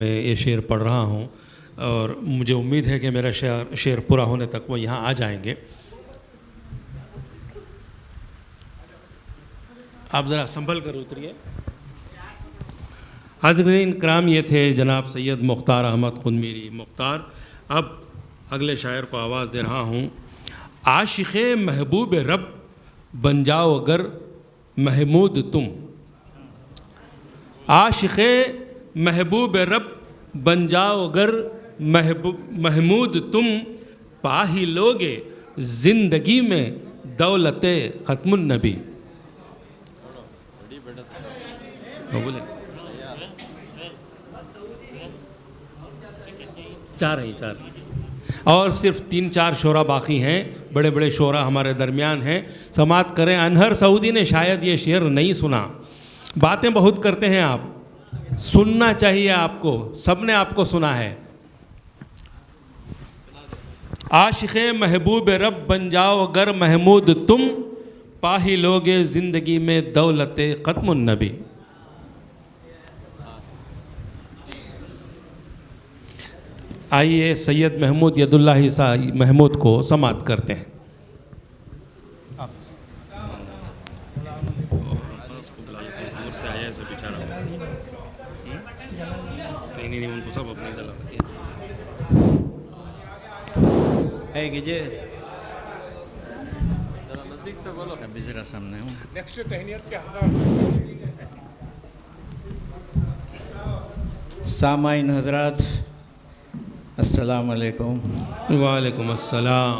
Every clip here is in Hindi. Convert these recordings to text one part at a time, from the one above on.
मैं ये शेर पढ़ रहा हूँ और मुझे उम्मीद है कि मेरा शेर पूरा होने तक वो यहाँ आ जाएंगे। आप ज़रा संभल कर उतरिए। हाज़रीन कराम, ये थे जनाब सैयद मुख्तार अहमद खुदमीरी मुख्तार। अब अगले शायर को आवाज़ दे रहा हूँ। आशिक़े महबूब रब बन जाओ अगर महमूद तुम, आशिक़े महबूब रब बन जाओ अगर महमूद तुम, पा ही लोगे ज़िंदगी में दौलत ख़त्मुन नबी। बोले चार और सिर्फ 3-4 शोरा बाकी हैं। बड़े बड़े शोरा हमारे दरमियान हैं, समात करें। अनहर सऊदी ने शायद ये शेर नहीं सुना। बातें बहुत करते हैं आप, सुनना चाहिए आपको, सबने आपको सुना है। आशिक़े महबूब रब बन जाओ अगर महमूद तुम, पा ही लोगे ज़िंदगी में दौलत ख़त्मुन नबी। आइए सैयद महमूद यदुल्लाही साहब महमूद को समात करते हैं। नहीं उनको सब अपने है कीजिए, नजदीक से बोलो, अभी जरा सामने हूँ। नेक्स्ट तहनीयत के सामाइन हजरात, अस्सलाम वालेकुम। वालेकुम अस्सलाम।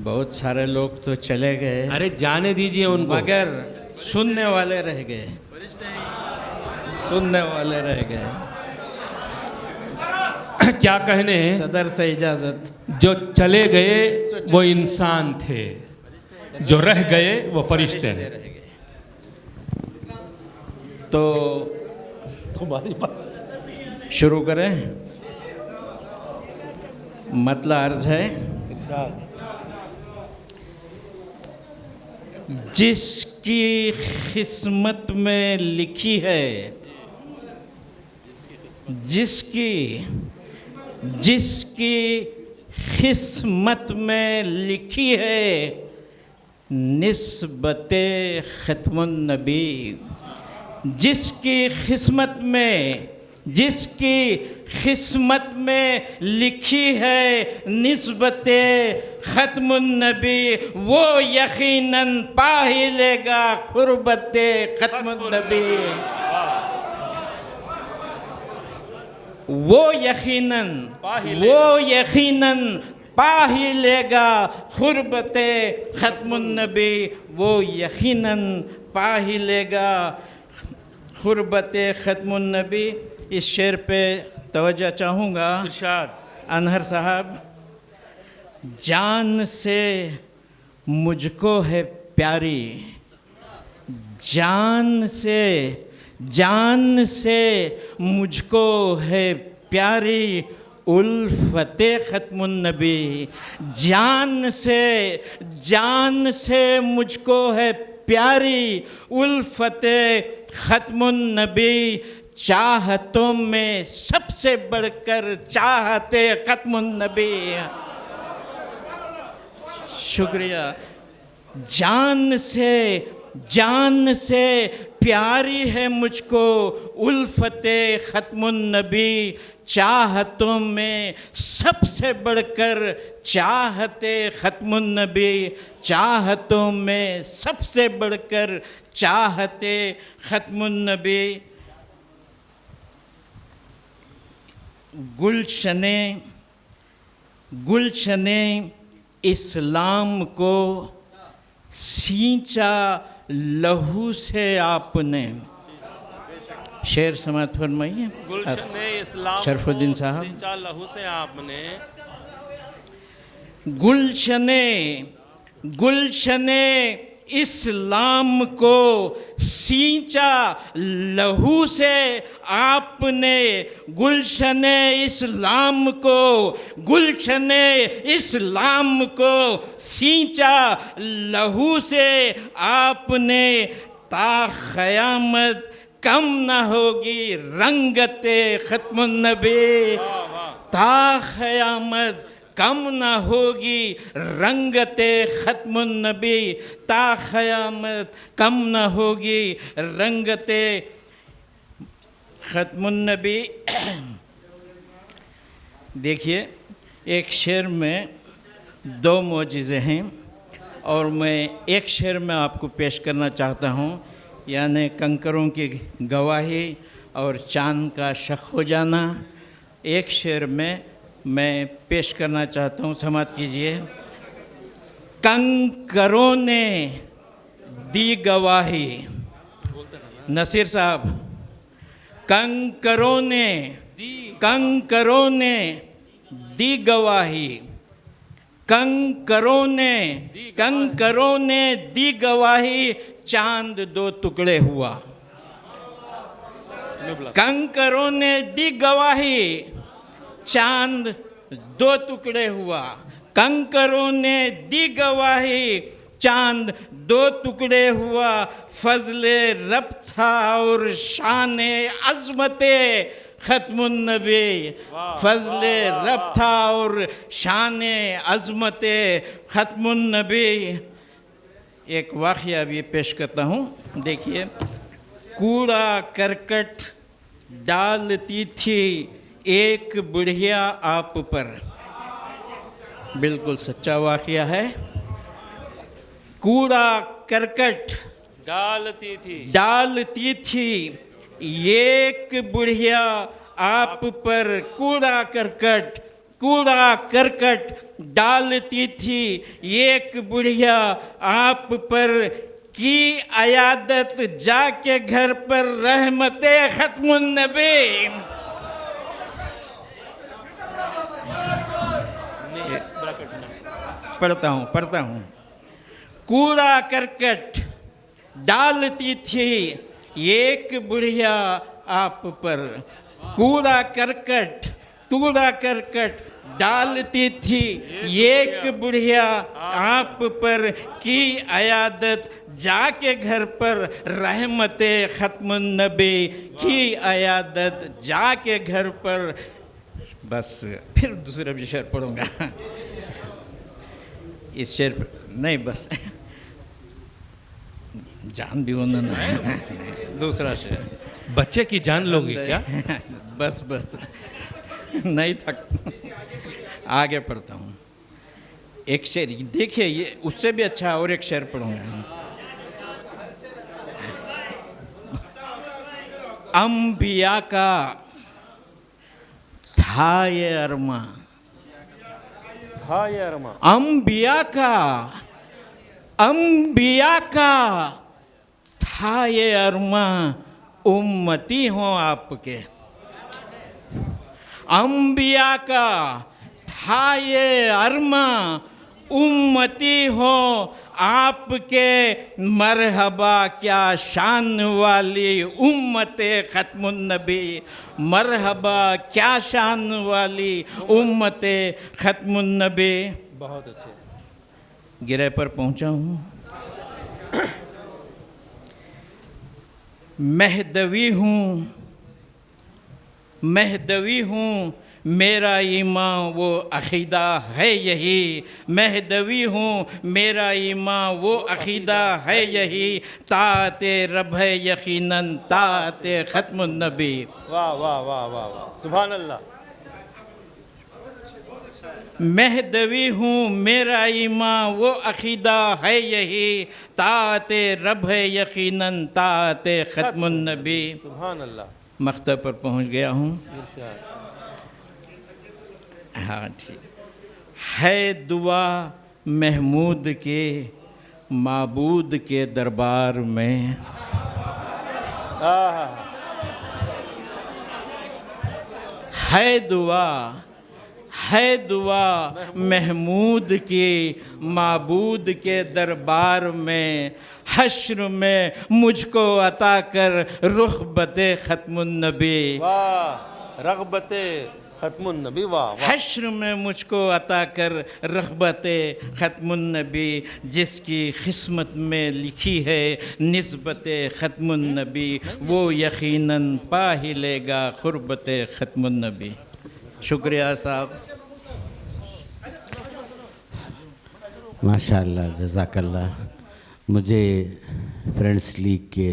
बहुत सारे लोग तो चले गए, अरे जाने दीजिए उनको, मगर सुनने वाले रह गए, सुनने वाले रह गए। क्या कहने हैं सदर से इजाज़त। जो चले गए वो इंसान थे, जो रह गए वो फरिश्ते हैं। तो शुरू करें। मतलब अर्ज है, जिसकी किस्मत में लिखी है, जिसकी किस्मत में लिखी है निस्बते ख़त्मुन नबी, जिसकी किस्मत में लिखी है निस्बते ख़त्मुन नबी, वो यकीनन पा ही लेगा क़ुर्बते ख़त्मुन नबी। वो यकीनन पा ही लेगा क़ुर्बते ख़त्मुन नबी, वो यकीनन पा ही लेगा क़ुर्बते ख़त्मुन नबी। इस शेर पे तवज्जो चाहूँगा। अनहर साहब, जान से मुझको है प्यारी, जान से मुझको है प्यारी उल्फते ख़त्मुन नबी। जान से मुझको है प्यारी उल्फते ख़त्मुन नबी, चाहतों में सबसे बढ़कर चाहते ख़त्मुन नबी। शुक्रिया। जान से प्यारी है मुझको उल्फते ख़त्मुन नबी, चाहतों में सबसे बढ़कर चाहते ख़त्मुन नबी, चाहतों में सबसे बढ़कर चाहते ख़त्मुन नबी। गुलशने इस्लाम को सींचा लहू से आपने। शेर समात फरमाइए। गुलशने इस्लाम शरफुद्दीन साहब। सींचा लहू से आपने। गुलशने इस्लाम को सींचा लहू से आपने, गुलशने इस्लाम को सींचा लहू से आपने, ता क़यामत कम न होगी रंगते खत्मुन नबी ता क़यामत कम न होगी रंगते खत्मुन नबी ता क़यामत कम न होगी रंगते खत्मुन नबी। देखिए, एक शेर में दो मौजिज़े हैं और मैं एक शेर में आपको पेश करना चाहता हूँ, यानी कंकरों की गवाही और चाँद का शक हो जाना। एक शेर में मैं पेश करना चाहता हूँ, समाप्त कीजिए। कंकरों ने दी गवाही, नसीर साहब, कंकरों ने दी गवाही, कंकरों ने दी गवाही, चांद दो टुकड़े हुआ। कंकरों ने दी गवाही, चांद दो टुकड़े हुआ। कंकरों ने दी गवाही, चांद दो टुकड़े हुआ। फजले रब था और शाने अज़मते खत्मुन नबी, फजले रब था और शाने अज़मते खत्मुन नबी। एक वाक़या भी पेश करता हूँ, देखिए। कूड़ा करकट डालती थी एक बुढ़िया आप पर, बिल्कुल सच्चा वाक़या है। कूड़ा करकट डालती थी एक बुढ़िया आप पर, कूड़ा करकट डालती थी एक बुढ़िया आप पर, की अयादत जाके घर पर रहमते खत्मुन नबी। पढ़ता हूँ। कूड़ा करकट डालती थी एक बुढ़िया आप पर, कूड़ा करकट डालती थी एक बुढ़िया आप पर, की अयादत जाके घर पर रहमते खत्मुन नबी, की अयादत जाके घर पर। बस फिर दूसरा भी शेर पढ़ूंगा। इस शेर पर नहीं, बस जान भी होना ना, दूसरा शेर। बच्चे की जान लोगे क्या? बस नहीं थक, आगे पढ़ता हूँ। एक शेर देखिए, ये उससे भी अच्छा और एक शेर पढ़ूंगा। अंबिया का था ये अरमा, अंबिया का था ये अरमा, उम्मती हो आपके। अंबिया का था ये अरमा, उम्मती हो आपके। मरहबा क्या शान वाली उम्मते खत्मुन नबी, मरहबा क्या शान वाली उम्मते खत्मुन नबी। बहुत अच्छे। गिरे पर पहुंचा हूँ। मेहदवी हूँ मेरा ईमान वो अक़ीदा है यही, मेहदवी हूँ मेरा ईमान वो अक़ीदा है यही, ताते रब है यकीनन ताते खत्मुन नबी। वाह वाह वाह वाह वाह, सुभान अल्लाह। मेहदवी हूँ मेरा ईमान वो अक़ीदा है यही, ताते रब है यकीनन ताते खत्मुन नबी। सुभान अल्लाह। मख्ता पर पहुँच गया हूँ। हाँ ठीक है। दुआ महमूद के माबूद के दरबार में, है दुआ महमूद के माबूद के दरबार में। हश्र में मुझको अता कर रुख़बते खत्मुन नबी। वाह, रग़बते खत्मुन नबी, वाह वाह। हश्र में मुझको अता कर रग़बत ख़त्मुन नबी, जिसकी किस्मत में लिखी है निस्बत ख़त्मुन नबी, वो यकीनन पा ही लेगा क़ुर्बत ख़त्मुन नबी। शुक्रिया साहब। माशाअल्लाह, जज़ाकल्लाह। मुझे फ्रेंड्स लीग के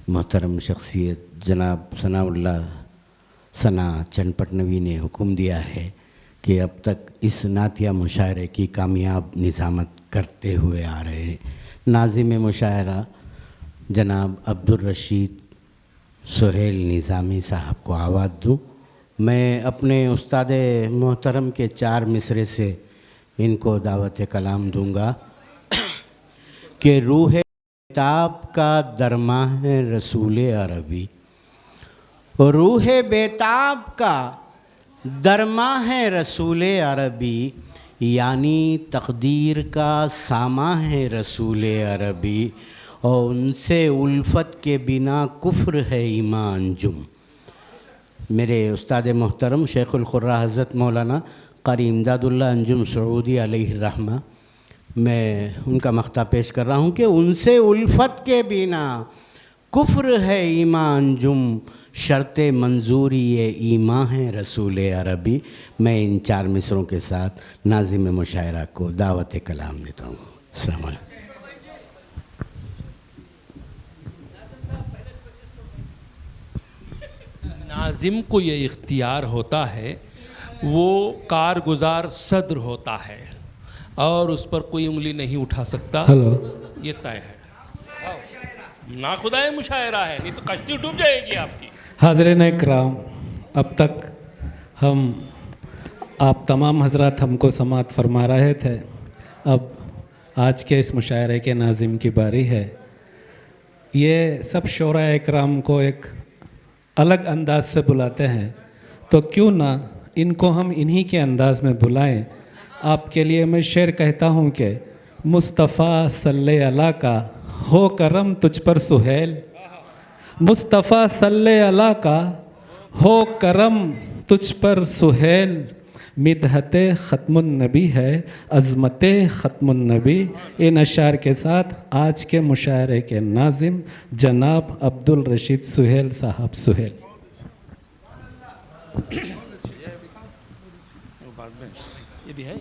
मोहतरम शख्सियत जनाब सनाउल्लाह सना चनपटनवी ने हुक्म दिया है कि अब तक इस नातिया मुशायरे की कामयाब निज़ामत करते हुए आ रहे हैं नाज़िम मुशायरा जनाब अब्दुल रशीद सुहेल निज़ामी साहब को आवाज़ दूँ। मैं अपने उस्ताद मोहतरम के 4 मिसरे से इनको दावत कलाम दूँगा कि रूह बेताब का दरमा है रसूल अरबी, रूह बेताब का दरमा है रसूल अरबी, यानी तकदीर का सामा है रसूल अरबी, और उनसे उल्फत के बिना कुफ्र है ईमान अंजुम। मेरे उस्ताद मोहतरम शेखुल खुर्रा हज़रत मौलाना क़ारी इमदादुल्लाह अंजुम सऊदी अलैहि रहमा, मैं उनका मख्ता पेश कर रहा हूँ कि उनसे उल्फत के बिना कुफ्र है ईमान अंजुम, शर्त मंजूरी ये ईमा है रसूल अरबी। मैं इन 4 मिसरों के साथ नाज़िम मुशायरा को दावत कलाम देता हूँ। अस्सलाम वालेकुम। नाज़िम को ये इख्तियार होता है, वो कारगुजार सद्र होता है और उस पर कोई उंगली नहीं उठा सकता। हेलो, ये तय है। ना खुदाए मुशायरा है, नहीं तो कश्ती डूब जाएगी आपकी। हाज़रीन इकराम, अब तक आप तमाम हजरात हमको समात फरमा रहे थे। अब आज के इस मुशायरे के नाज़िम की बारी है। ये सब शोरा इकराम को एक अलग अंदाज से बुलाते हैं, तो क्यों ना इनको हम इन्हीं के अंदाज में बुलाएं। आपके लिए मैं शेर कहता हूँ कि मुस्तफ़ा सल्ले अला का हो करम तुझ पर सुहेल, मुस्तफ़ा सल्ले अला का हो करम तुझ पर सुहेल, मिदहते ख़त्मुन नबी है अज़मते ख़त्मुन नबी। इन अशार के साथ आज के मुशायरे के नाज़िम जनाब अब्दुल रशीद सुहेल साहब सुहेल। ये भी है।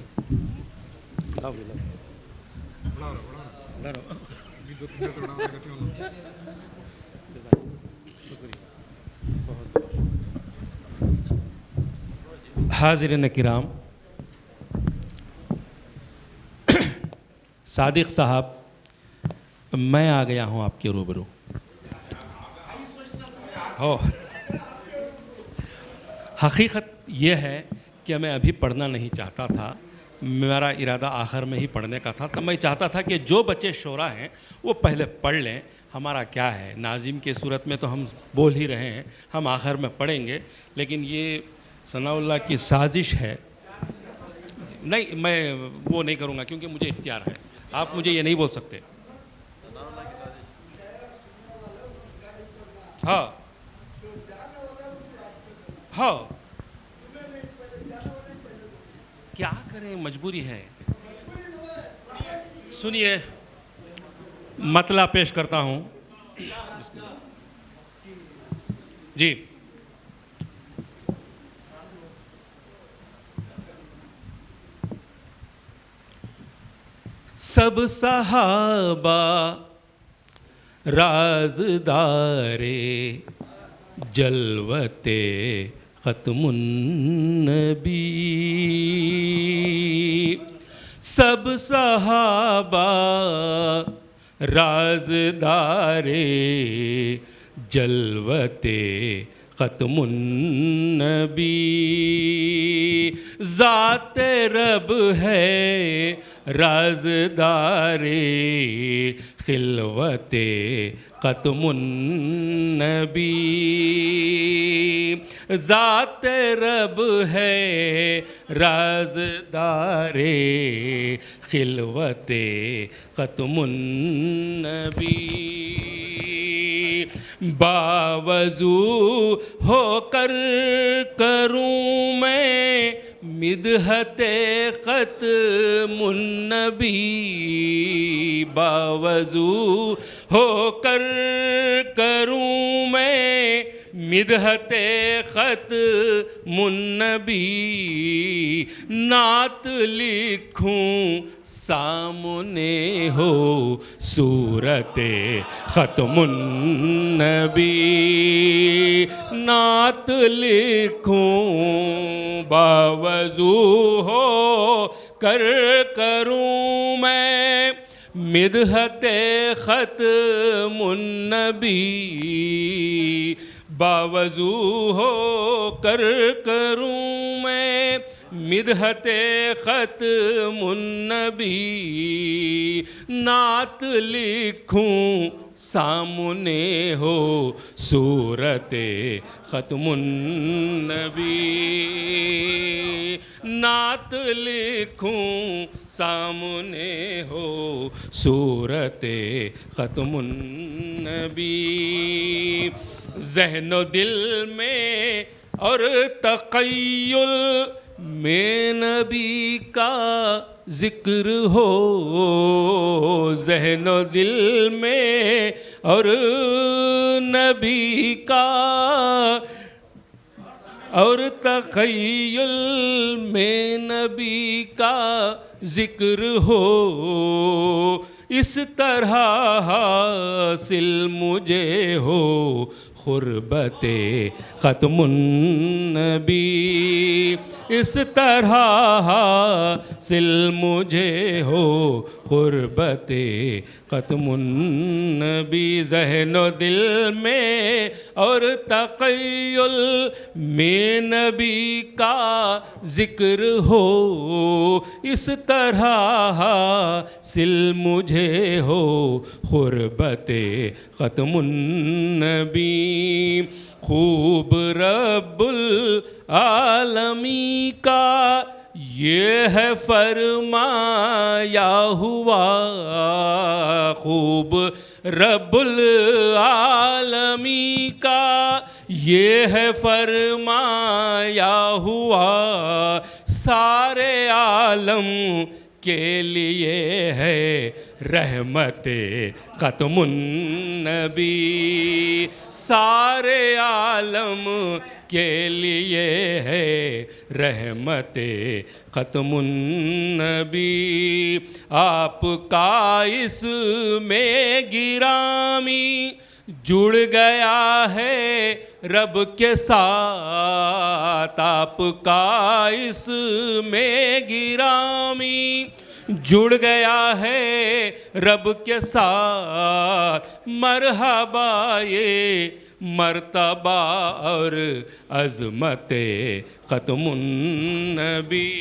हाज़िरीन किराम, सादिक साहब, मैं आ गया हूँ आपके रूबरू। हो हकीकत यह है कि मैं अभी पढ़ना नहीं चाहता था, मेरा इरादा आखिर में ही पढ़ने का था। तो मैं चाहता था कि जो बच्चे शोरा हैं वो पहले पढ़ लें। हमारा क्या है, नाज़िम के सूरत में तो हम बोल ही रहे हैं, हम आखिर में पढ़ेंगे, लेकिन ये सनाउल्लाह की साजिश है। नहीं, मैं वो नहीं करूँगा क्योंकि मुझे इख्तियार है। आप मुझे ये नहीं बोल सकते। हाँ हाँ, क्या करें, मजबूरी है। सुनिए, मतला पेश करता हूँ जी। सब सहाबा राज़दारे जलवते ख़त्मुन नबी, सब सहाबा राज़दारे जलवते ख़त्मुन नबी, ज़ाते रब है राज़दारे खिलवते ख़त्मुन नबी, ज़ाते रब है राज़दारे खिलवते ख़त्मुन नबी। बावजू होकर करूं मैं मिदहते ख़त्मुन नबी, बावजू होकर करूं मैं मिदहते ख़त्मुन नबी, नात लिखूं सामने हो सूरते ख़त्मुन नबी, नात लिखूं बावजू हो कर करूं मैं मिदहते ख़त्मुन नबी, बावजू हो कर करूं मैं मिदहते ख़त्मुन नबी, नात लिखूं सामने हो सूरते ख़त्मुन नबी, नात लिखूं सामने हो सूरते ख़त्मुन नबी, ज़हनो दिल में और तक़य्युल में नबी का ज़िक्र हो, ज़हनो दिल में और नबी का और तख़य्युल में नबी का ज़िक्र हो, इस तरह हासिल मुझे हो क़ुर्बते ख़त्मुन नबी, इस तरह हासिल मुझे हो क़ुर्बते ख़त्मुन नबी, ज़हनो दिल में और तक़य्युल में नबी का ज़िक्र हो, इस तरह हासिल मुझे हो क़ुर्बते ख़त्मुन नबी, खूब रब्बुल आलमी का ये है फरमाया हुआ, खूब रब्बुल आलमी का ये है फरमाया हुआ, सारे आलम के लिए है रहमते ख़त्मुन नबी, सारे आलम के लिए है रहमते ख़त्मुन नबी, आपका इसमें गिरामी जुड़ गया है रब के साथ, आपका इसमें गिरामी जुड़ गया है रब के साथ, मरहबा ये मर्तबा और अज़मते ख़त्मुन नबी,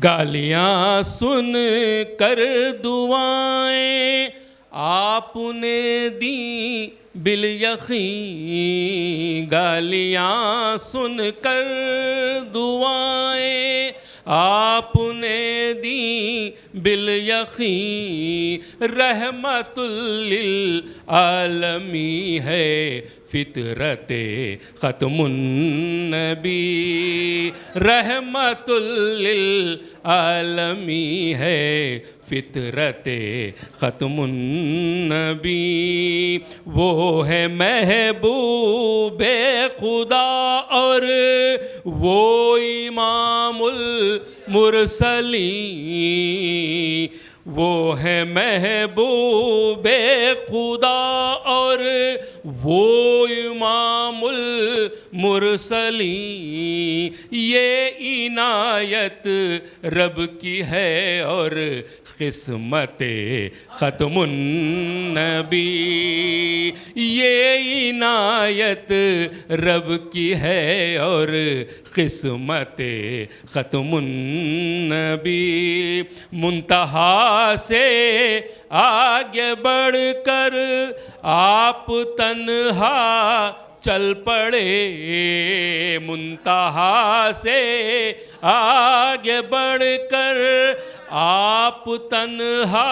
गालियाँ सुन कर दुआएं आपने दी बिल यकीन, गालियाँ सुन कर दुआएं आपने दी बिल यकीन, रहमतुल लिल आलमी है फितरते ख़त्मुन नबी, रहमतुल लिल आलमी है फितरते ख़त्मुन नबी, वो है महबूबे खुदा और वो इमामुल मुरसलीन, वो है महबूबे खुदा और वो इमामुल मुरसलीन, ये इनायत रब की है और किस्मते ख़त्मुन नबी, ये इनायत रब की है और किस्मते ख़त्मुन नबी, मुंतहा से आगे बढ़कर आप तन्हा चल पड़े, मुंतहा से आगे बढ़कर आप तन्हा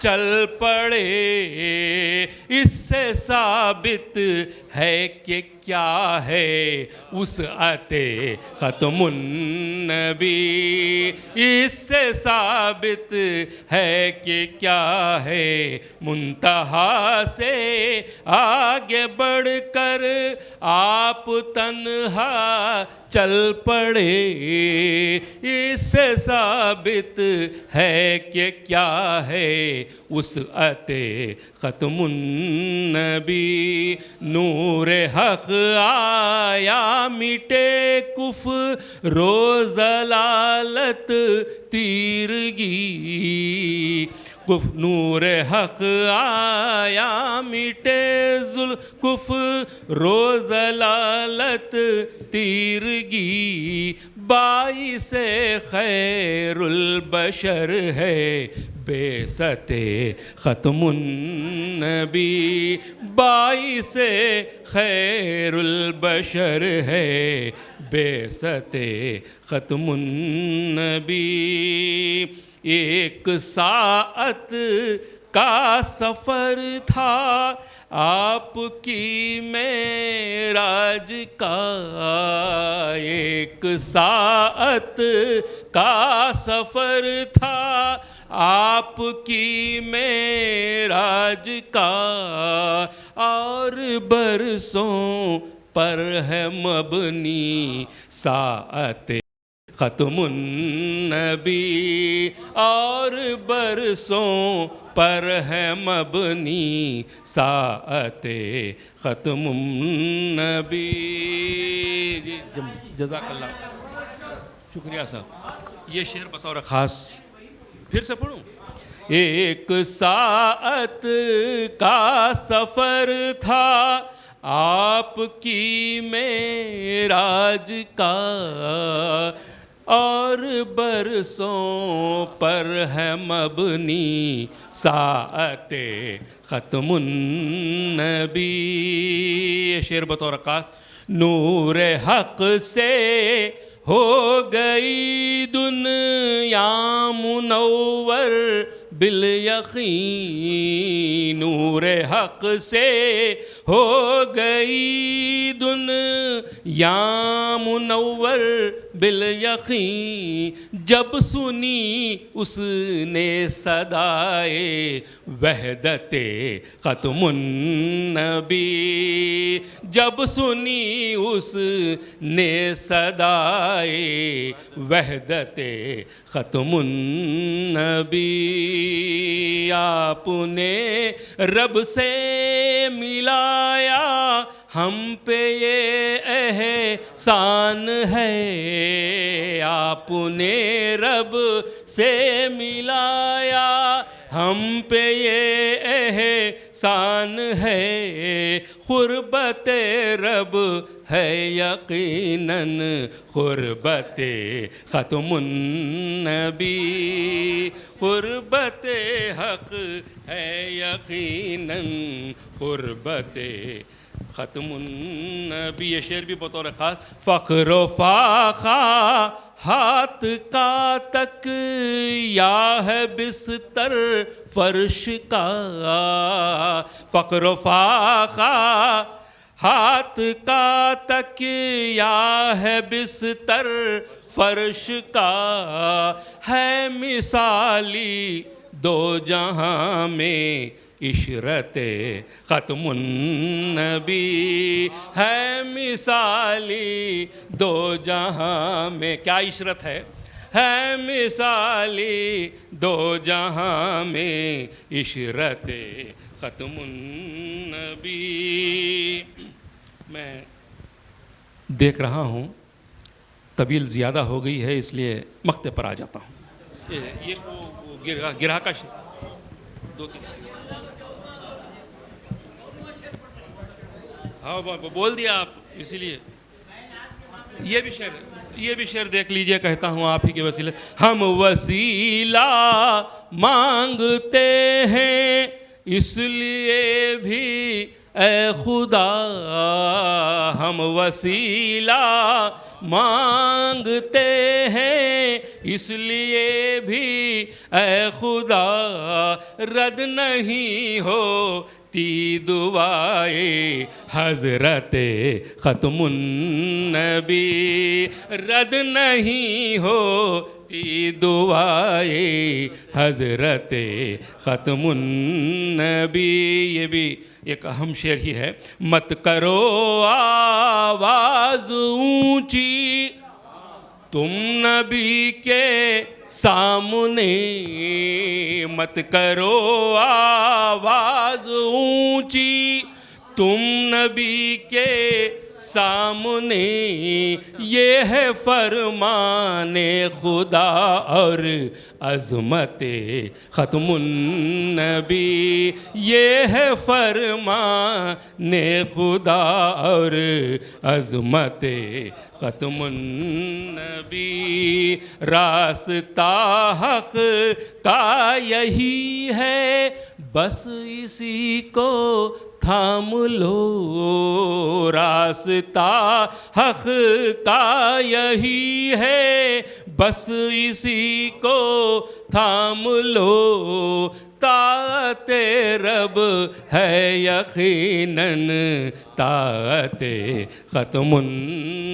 चल पड़े। इससे साबित है कि क्या है उस अते ख़त्मुन नबी। इससे साबित है कि क्या है मुंतहा से आगे बढ़कर आप तन्हा चल पड़े। इससे साबित है कि क्या है उस अते ख़त्मुन नबी। नूर हक़ आया मिटे कुफ्र ज़लालत तीरगी। नूर हक़ आया मिटे कुफ्र ज़लालत तीरगी। बाइसे खैरुल बशर है बेसते ख़त्मुन नबी। बाइसे खैरुल बशर है बेसते ख़त्मुन नबी। एक साअत का सफ़र था आपकी मेराज का। एक साअत का सफ़र था आपकी मेराज का। और बरसों पर है मबनी साअत ख़त्मुन नबी। और बरसों पर है मबनी साअते ख़त्मुन नबी। जी जज़ाकल्लाह, शुक्रिया साहब। ये शेर बतौर ख़ास फिर से पढ़ूँ। एक साअत का सफ़र था आपकी मेराज का। और बरसों पर है मबनी साअते ख़त्मुन नबी। ये शेर बतौर ख़ास। नूर हक़ से हो गई दुनिया मुनव्वर बिल यक़ीन। नूर हक़ से हो गई दुनिया मुनव्वर बिल यक़ीन। जब सुनी उसने सदाए वहदते ख़त्मुन नबी। जब सुनी उसने सदाए वहदते ख़त्मुन नबी। आपने रब से मिलाया हम पे ये एहसान है। आपने रब से मिलाया हम पे ये एहसान है। क़ुर्बते रब है यकीनन क़ुर्बते ख़त्मुन नबी। क़ुर्बते हक़ है यकीनन क़ुर्बते ख़त्मुन नबी। ये शेर भी बतौर ख़ास। फ़ख्र फ़ाख़ा हाथ का तक या है बिस्तर फ़र्श का। फ़ख्र फ़ाख़ा हाथ का तक या है बिस्तर फ़र्श का। है मिसाली दो जहां में इशरते ख़त्मुन नबी। है मिसाली दो जहां में क्या इशरत है मिसाली दो जहां में इशरते ख़त्मुन नबी। मैं देख रहा हूँ तवील ज़्यादा हो गई है, इसलिए मक्ते पर आ जाता हूँ। ये वो गिरा का दो हाँ बोल दिया आप, इसीलिए ये भी शेर देख लीजिए। कहता हूँ आप ही के वसीले। हम वसीला मांगते हैं इसलिए भी ए खुदा। हम वसीला मांगते हैं इसलिए भी ए खुदा रद नहीं होती दुआए हज़रत ख़त्मुन नबी, रद नहीं होती दुआए हज़रत ख़त्मुन नबी। ये भी एक अहम शेर ही है। मत करो आवाज़ ऊंची तुम नबी के सामने, मत करो आवाज़ ऊंची तुम नबी के सामने, ये है फरमाने खुदा और अज़मते ख़त्मुन नबी, ये है फरमाने खुदा और अज़मते ख़त्मुन नबी। रास्ता हक़ का यही है बस इसी को थाम लो, रास्ता हक़ का यही है बस इसी को थाम लो, ताअते रब है यकीनन ताअते ख़त्मुन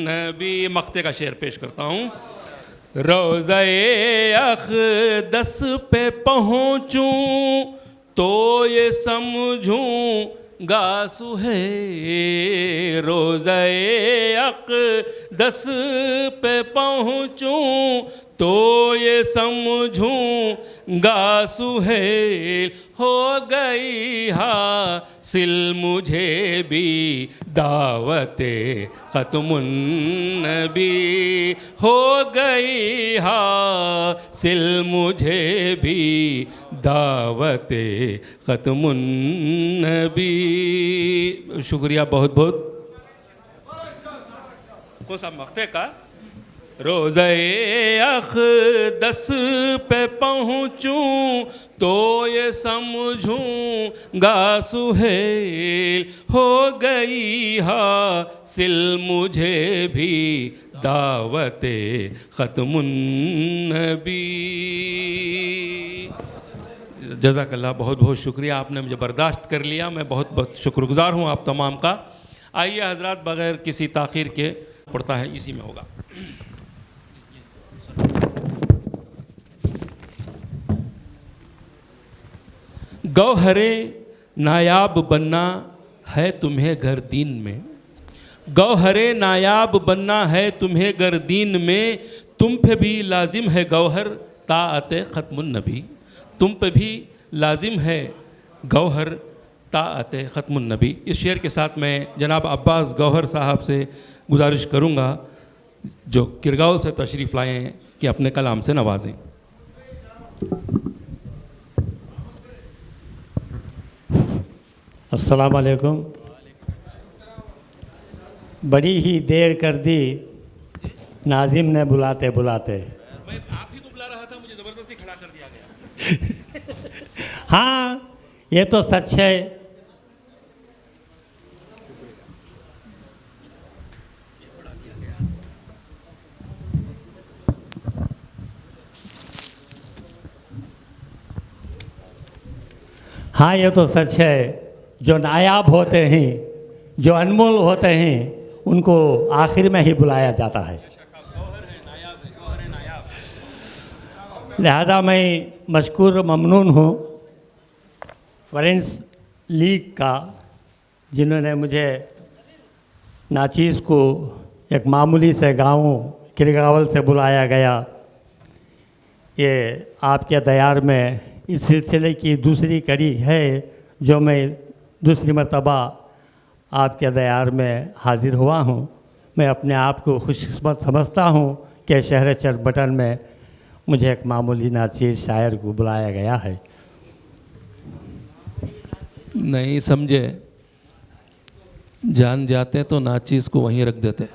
नबी। मक्ते का शेर पेश करता हूँ। रोज़े अक़दस पे पहुँचूँ तो ये समझूँ गासु है, रोज़े अक़दस पे पहुँचूँ तो ये समझूँ गासु है, हो गई हासिल मुझे भी दावते ख़त्मुन नबी, हो गई हासिल मुझे भी दावते ख़त्मुन नबी। शुक्रिया बहुत बहुत। कौन सा मक्ते का? रोज़े अक़दस पे पहुँचूँ तो ये समझूँ गासु है, हो गई हासिल मुझे भी दावते ख़त्मुन नबी। जज़ाकल्लाह, बहुत बहुत शुक्रिया, आपने मुझे बर्दाश्त कर लिया। मैं बहुत बहुत शुक्रगुज़ार हूँ आप तमाम का। आइए हज़रात, बग़ैर किसी ताख़ीर के पड़ता है इसी में होगा। गौहरे नायाब बनना है तुम्हें घर दीन में, गौहरे नायाब बनना है तुम्हें घर दीन में, तुम पे भी लाजिम है गौहर ताअते ख़त्मुन नबी, तुम पे भी लाजिम है गौहर ताअते ख़त्मुन नबी। इस शेर के साथ मैं जनाब अब्बास गौहर साहब से गुजारिश करूँगा जो किरगांव से तशरीफ़ लाए हैं कि अपने कलाम से नवाजें। अस्सलाम वालेकुम। बड़ी ही देर कर दी नाजिम ने बुलाते बुलाते। मैं आप ही को बुला रहा था, मुझे ज़बरदस्ती खड़ा कर दिया गया। हाँ, ये तो सच है। हाँ, ये तो सच है। जो नायाब होते हैं, जो अनमोल होते हैं, उनको आखिर में ही बुलाया जाता है। लिहाजा मैं मशकूर ममनून हूँ फ्रेंड्स लीग का, जिन्होंने मुझे नाचीज़ को एक मामूली से गाँव किरगावल से बुलाया गया। ये आपके दयार में इस सिलसिले की दूसरी कड़ी है जो मैं दूसरी मर्तबा आपके दयार में हाज़िर हुआ हूँ। मैं अपने आप को खुशकिस्मत समझता हूँ कि शहर चरबटन में मुझे एक मामूली नाचीज़ शायर को बुलाया गया है। नहीं समझे, जान जाते तो नाचीज़ को वहीं रख देते।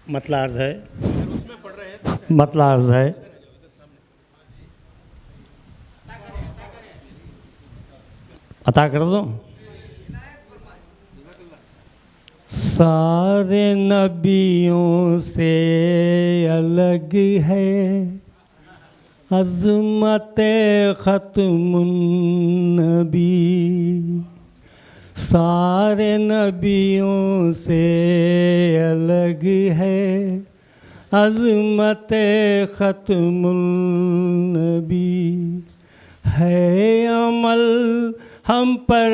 मतलब अर्ज़ है, मतलब अर्ज़ है, अता कर दो। सारे नबियों से अलग है अज़मत ख़त्मुन नबी। सारे नबियों से अलग है अज़मत ख़त्मुन नबी। है अमल हम पर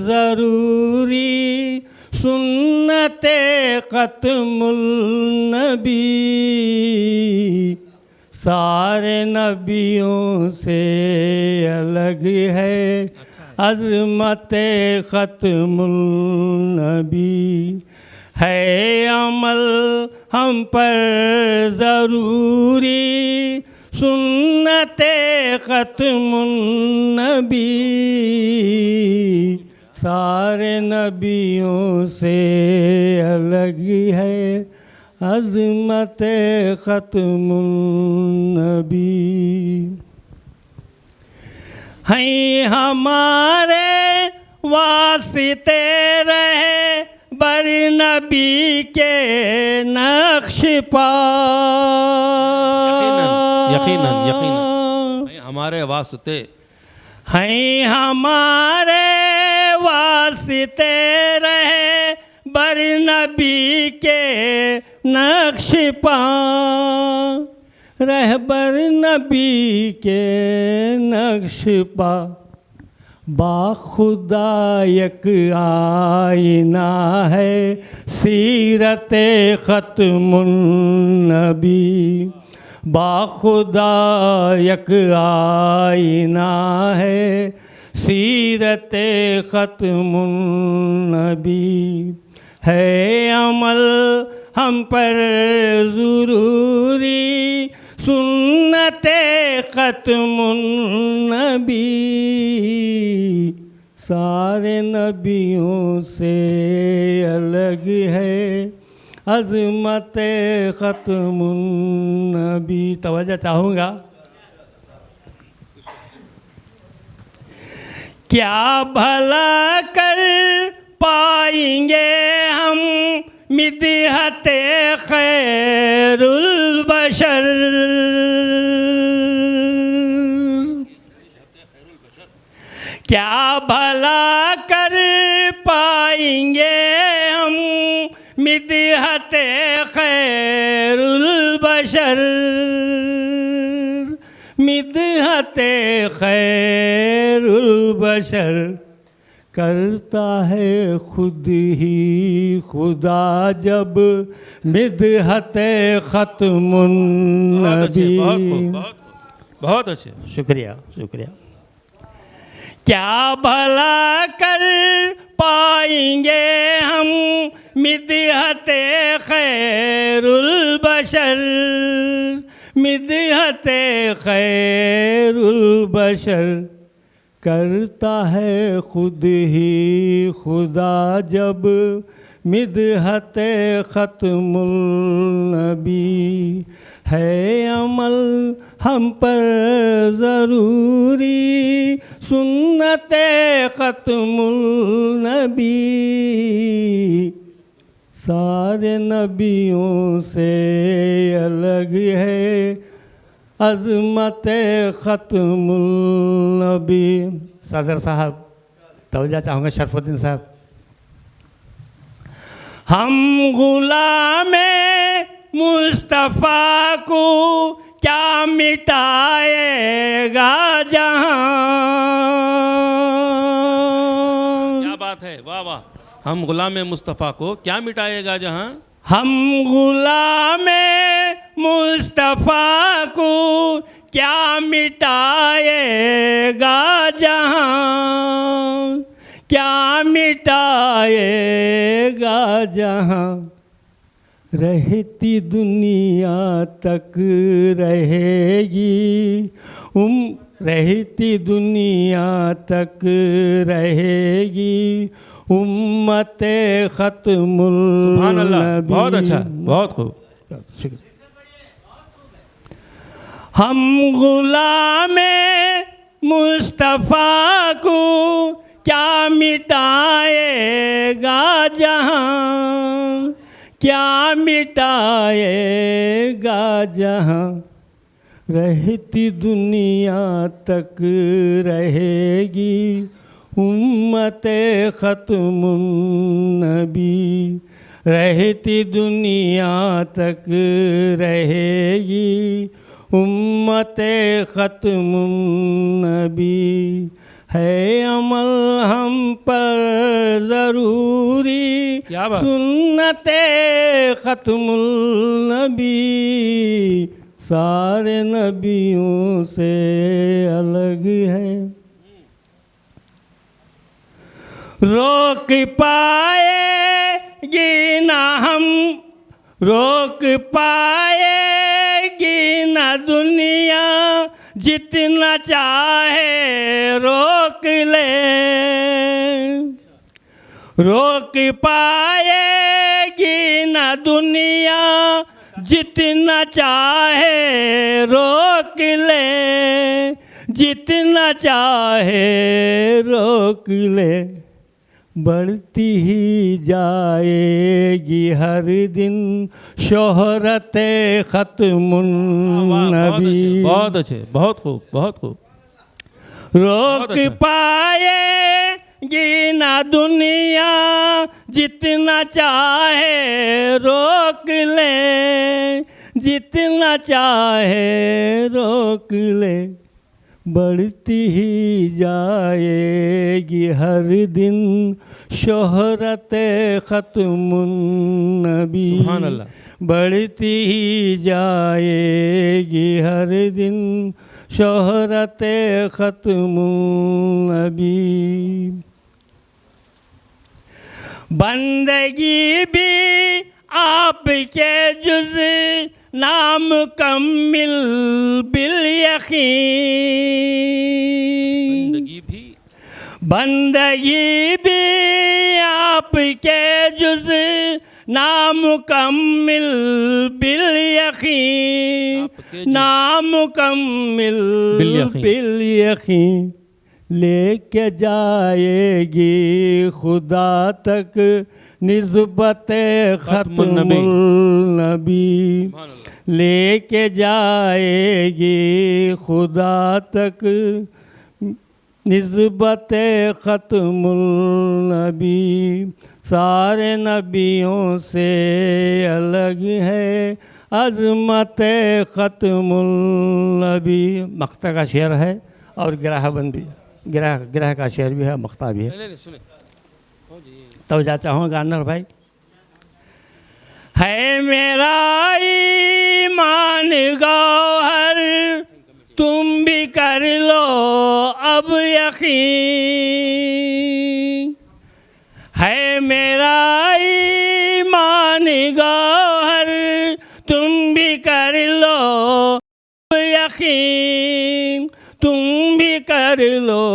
ज़रूरी सुन्नत ख़त्मुल नबी। सारे नबियों से अलग है अज़मत ख़त्मुल नबी। है अमल हम पर ज़रूरी सुन्नत ख़त्मुन नबी। सारे नबियों से अलग है अज़मत ख़त्मुन नबी। हैं हमारे वास्ते रहे बर नबी के नक्श पा। यकीनन यकीनन हमारे वास्ते हैं हमारे वास्ते रहे बर नबी के नक्श पा। रहबर नबी के नक्श पा। बाखुदा एक आईना है सीरत ख़त्मुन नबी। बाखुदा एक आईना है सीरत ख़त्मुन नबी। है अमल हम पर ज़रूरी सुन्नत ख़त्मुन नबी। सारे नबियों से अलग है अज़मत ख़त्मुन नबी। तवज्जो चाहूँगा। क्या भला कर पाएंगे हम मिदहत खैरुल बशर। क्या भला कर पाएंगे हम मिदहत खैरुल बशर। मिदहत खैरुल बशर करता है खुद ही खुदा जब मिदहत ख़त्मुन नबी। बहुत अच्छे। शुक्रिया शुक्रिया। क्या भला कर पाएंगे हम मिदहत खैरुल बशर। मिदहत खैरुल बशर करता है खुद ही खुदा जब मिदहत ख़त्मुल नबी। है अमल हम पर ज़रूरी सुन्नत ख़त्मुल नबी। सारे नबियों से अलग है अज़मत ख़त्मुल नबी। सदर साहब तवज्जो चाहूँगा। शरफुद्दीन साहब। हम गुलामे मुस्तफ़ा को क्या मिटाएगा जहाँ। क्या बात है, वाह वाह। हम गुलाम मुस्तफ़ा को क्या मिटाएगा जहाँ। हम गुलामे मुस्तफ़ा को क्या मिटाएगा जहाँ। क्या मिटाएगा जहाँ। रहती दुनिया तक रहेगी रहती दुनिया तक रहेगी उम्मत ख़त्मुल सुभान अल्लाह। नबी। बहुत अच्छा, बहुत खूब। हम गुलामे मुस्तफ़ा को क्या मिटाएगा जहां, क्या मिटाएगा जहां, रहती दुनिया तक रहेगी उम्मते खत्मुन नबी, रहती दुनिया तक रहेगी उम्मते खत्मुन नबी। है अमल हम पर ज़रूरी क्या बात। सुन्नते खत्मुल नबी, सारे नबियों से अलग है। रोक पाएगी ना हम, रोक पाएगी ना दुनिया, जितना चाहे रोक ले, रोक पाएगी ना दुनिया, जितना चाहे रोक ले, जितना चाहे रोक ले, बढ़ती ही जाएगी हर दिन शोहरते खत्मुन नबी। बहुत अच्छे, बहुत खूब, बहुत खूब। रोक पाएगी ना दुनिया, जितना चाहे रोक ले, जितना चाहे रोक ले, बढ़ती ही जाएगी हर दिन शोहरते खत्मुन नबी। सुभान अल्लाह। बढ़ती ही जाएगी हर दिन शोहरते खत्मुन नबी। बंदगी भी आपके जुज़ नाम कम्मिल बिल यकीन, बंदगी भी, बंदगी भी आपके जुज़ नाम कम्मिल बिल यकीन, नाम कम्मिल बिल यकीन, लेके जाएगी खुदा तक निस्बते खत्मुल नबी, लेके जाएगी खुदा तक निस्बते खत्मुल नबी। सारे नबियों से अलग है अज़मते खत्मुल नबी। मक्ता का शेर है और गिराहबंद भी, गिराह का शेर भी है, मक्ता भी है। तो जा चाहूँगा अनवर भाई। है मेरा ईमान गौहर, तुम भी कर लो अब यकीन, है मेरा ईमान गौहर, तुम भी कर लो अब यकीन, तुम भी कर लो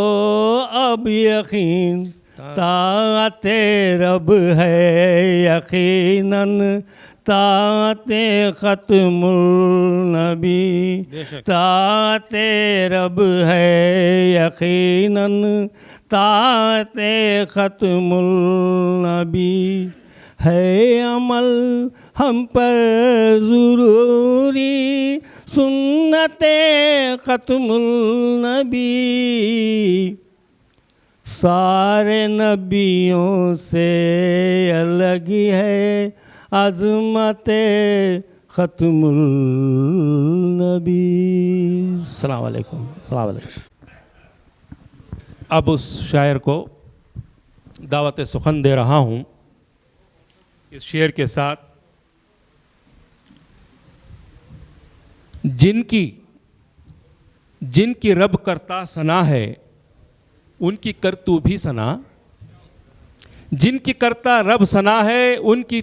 अब यकीन। ताअते रब है यकीनन, ताअते खत्मुल नबी, ताअते रब है यकीनन, ताअते खत्मुल नबी। है अमल हम पर ज़रूरी सुन्नते खत्मुल नबी, सारे नबियों से अलग है अज़मते खत्मुल नबी। अस्सलाम वालेकुम। अस्सलाम वालेकुम। अब उस शायर को दावत सुखन दे रहा हूँ इस शेर के साथ। जिनकी रब करता सना है, उनकी कर तू भी सना, जिनकी करता रब सना है, उनकी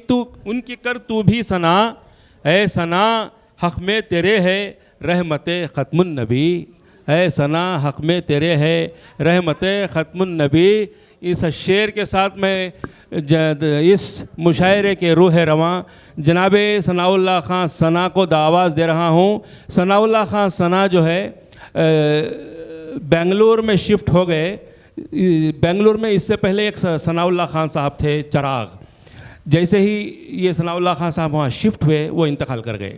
कर तू भी सना, ऐ सना हक़ में तेरे है रहमते ख़त्मुन नबी, ऐ सना हक़ में तेरे है रहमते ख़त्मुन नबी। इस शेर के साथ मैं इस मुशायरे के रूह रवां जनाब सनाउल्लाह ख़ान सना को आवाज़ दे रहा हूँ। सनाउल्लाह ख़ान सना जो है बेंगलोर में शिफ्ट हो गए बेंगलुरु में इससे पहले एक सनाउल्लाह खान साहब थे, चिराग। जैसे ही ये सनाउल्लाह खान साहब वहाँ शिफ्ट हुए वो इंतकाल कर गए।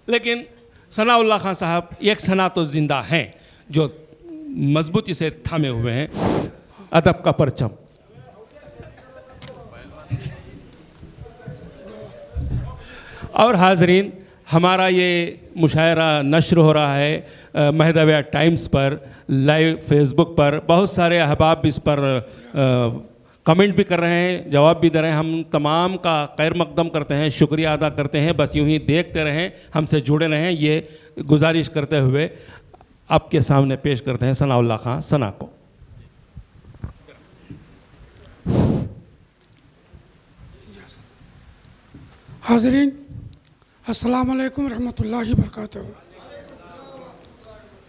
लेकिन सनाउल्लाह खान साहब एक सना तो ज़िंदा हैं जो मजबूती से थामे हुए हैं अदब का परचम। और हाजरीन, हमारा ये मुशायरा नश्र हो रहा है महदविया टाइम्स पर, लाइव फेसबुक पर। बहुत सारे अहबाब इस पर कमेंट भी कर रहे हैं, जवाब भी दे रहे हैं। हम तमाम का खैर मकदम करते हैं, शुक्रिया अदा करते हैं। बस यूं ही देखते रहें, हमसे जुड़े रहें, ये गुजारिश करते हुए आपके सामने पेश करते हैं सनाउल्लाह खान सना को। हाज़रीन, अस्सलाम वालेकुम रहमतुल्लाहि बरकातहू।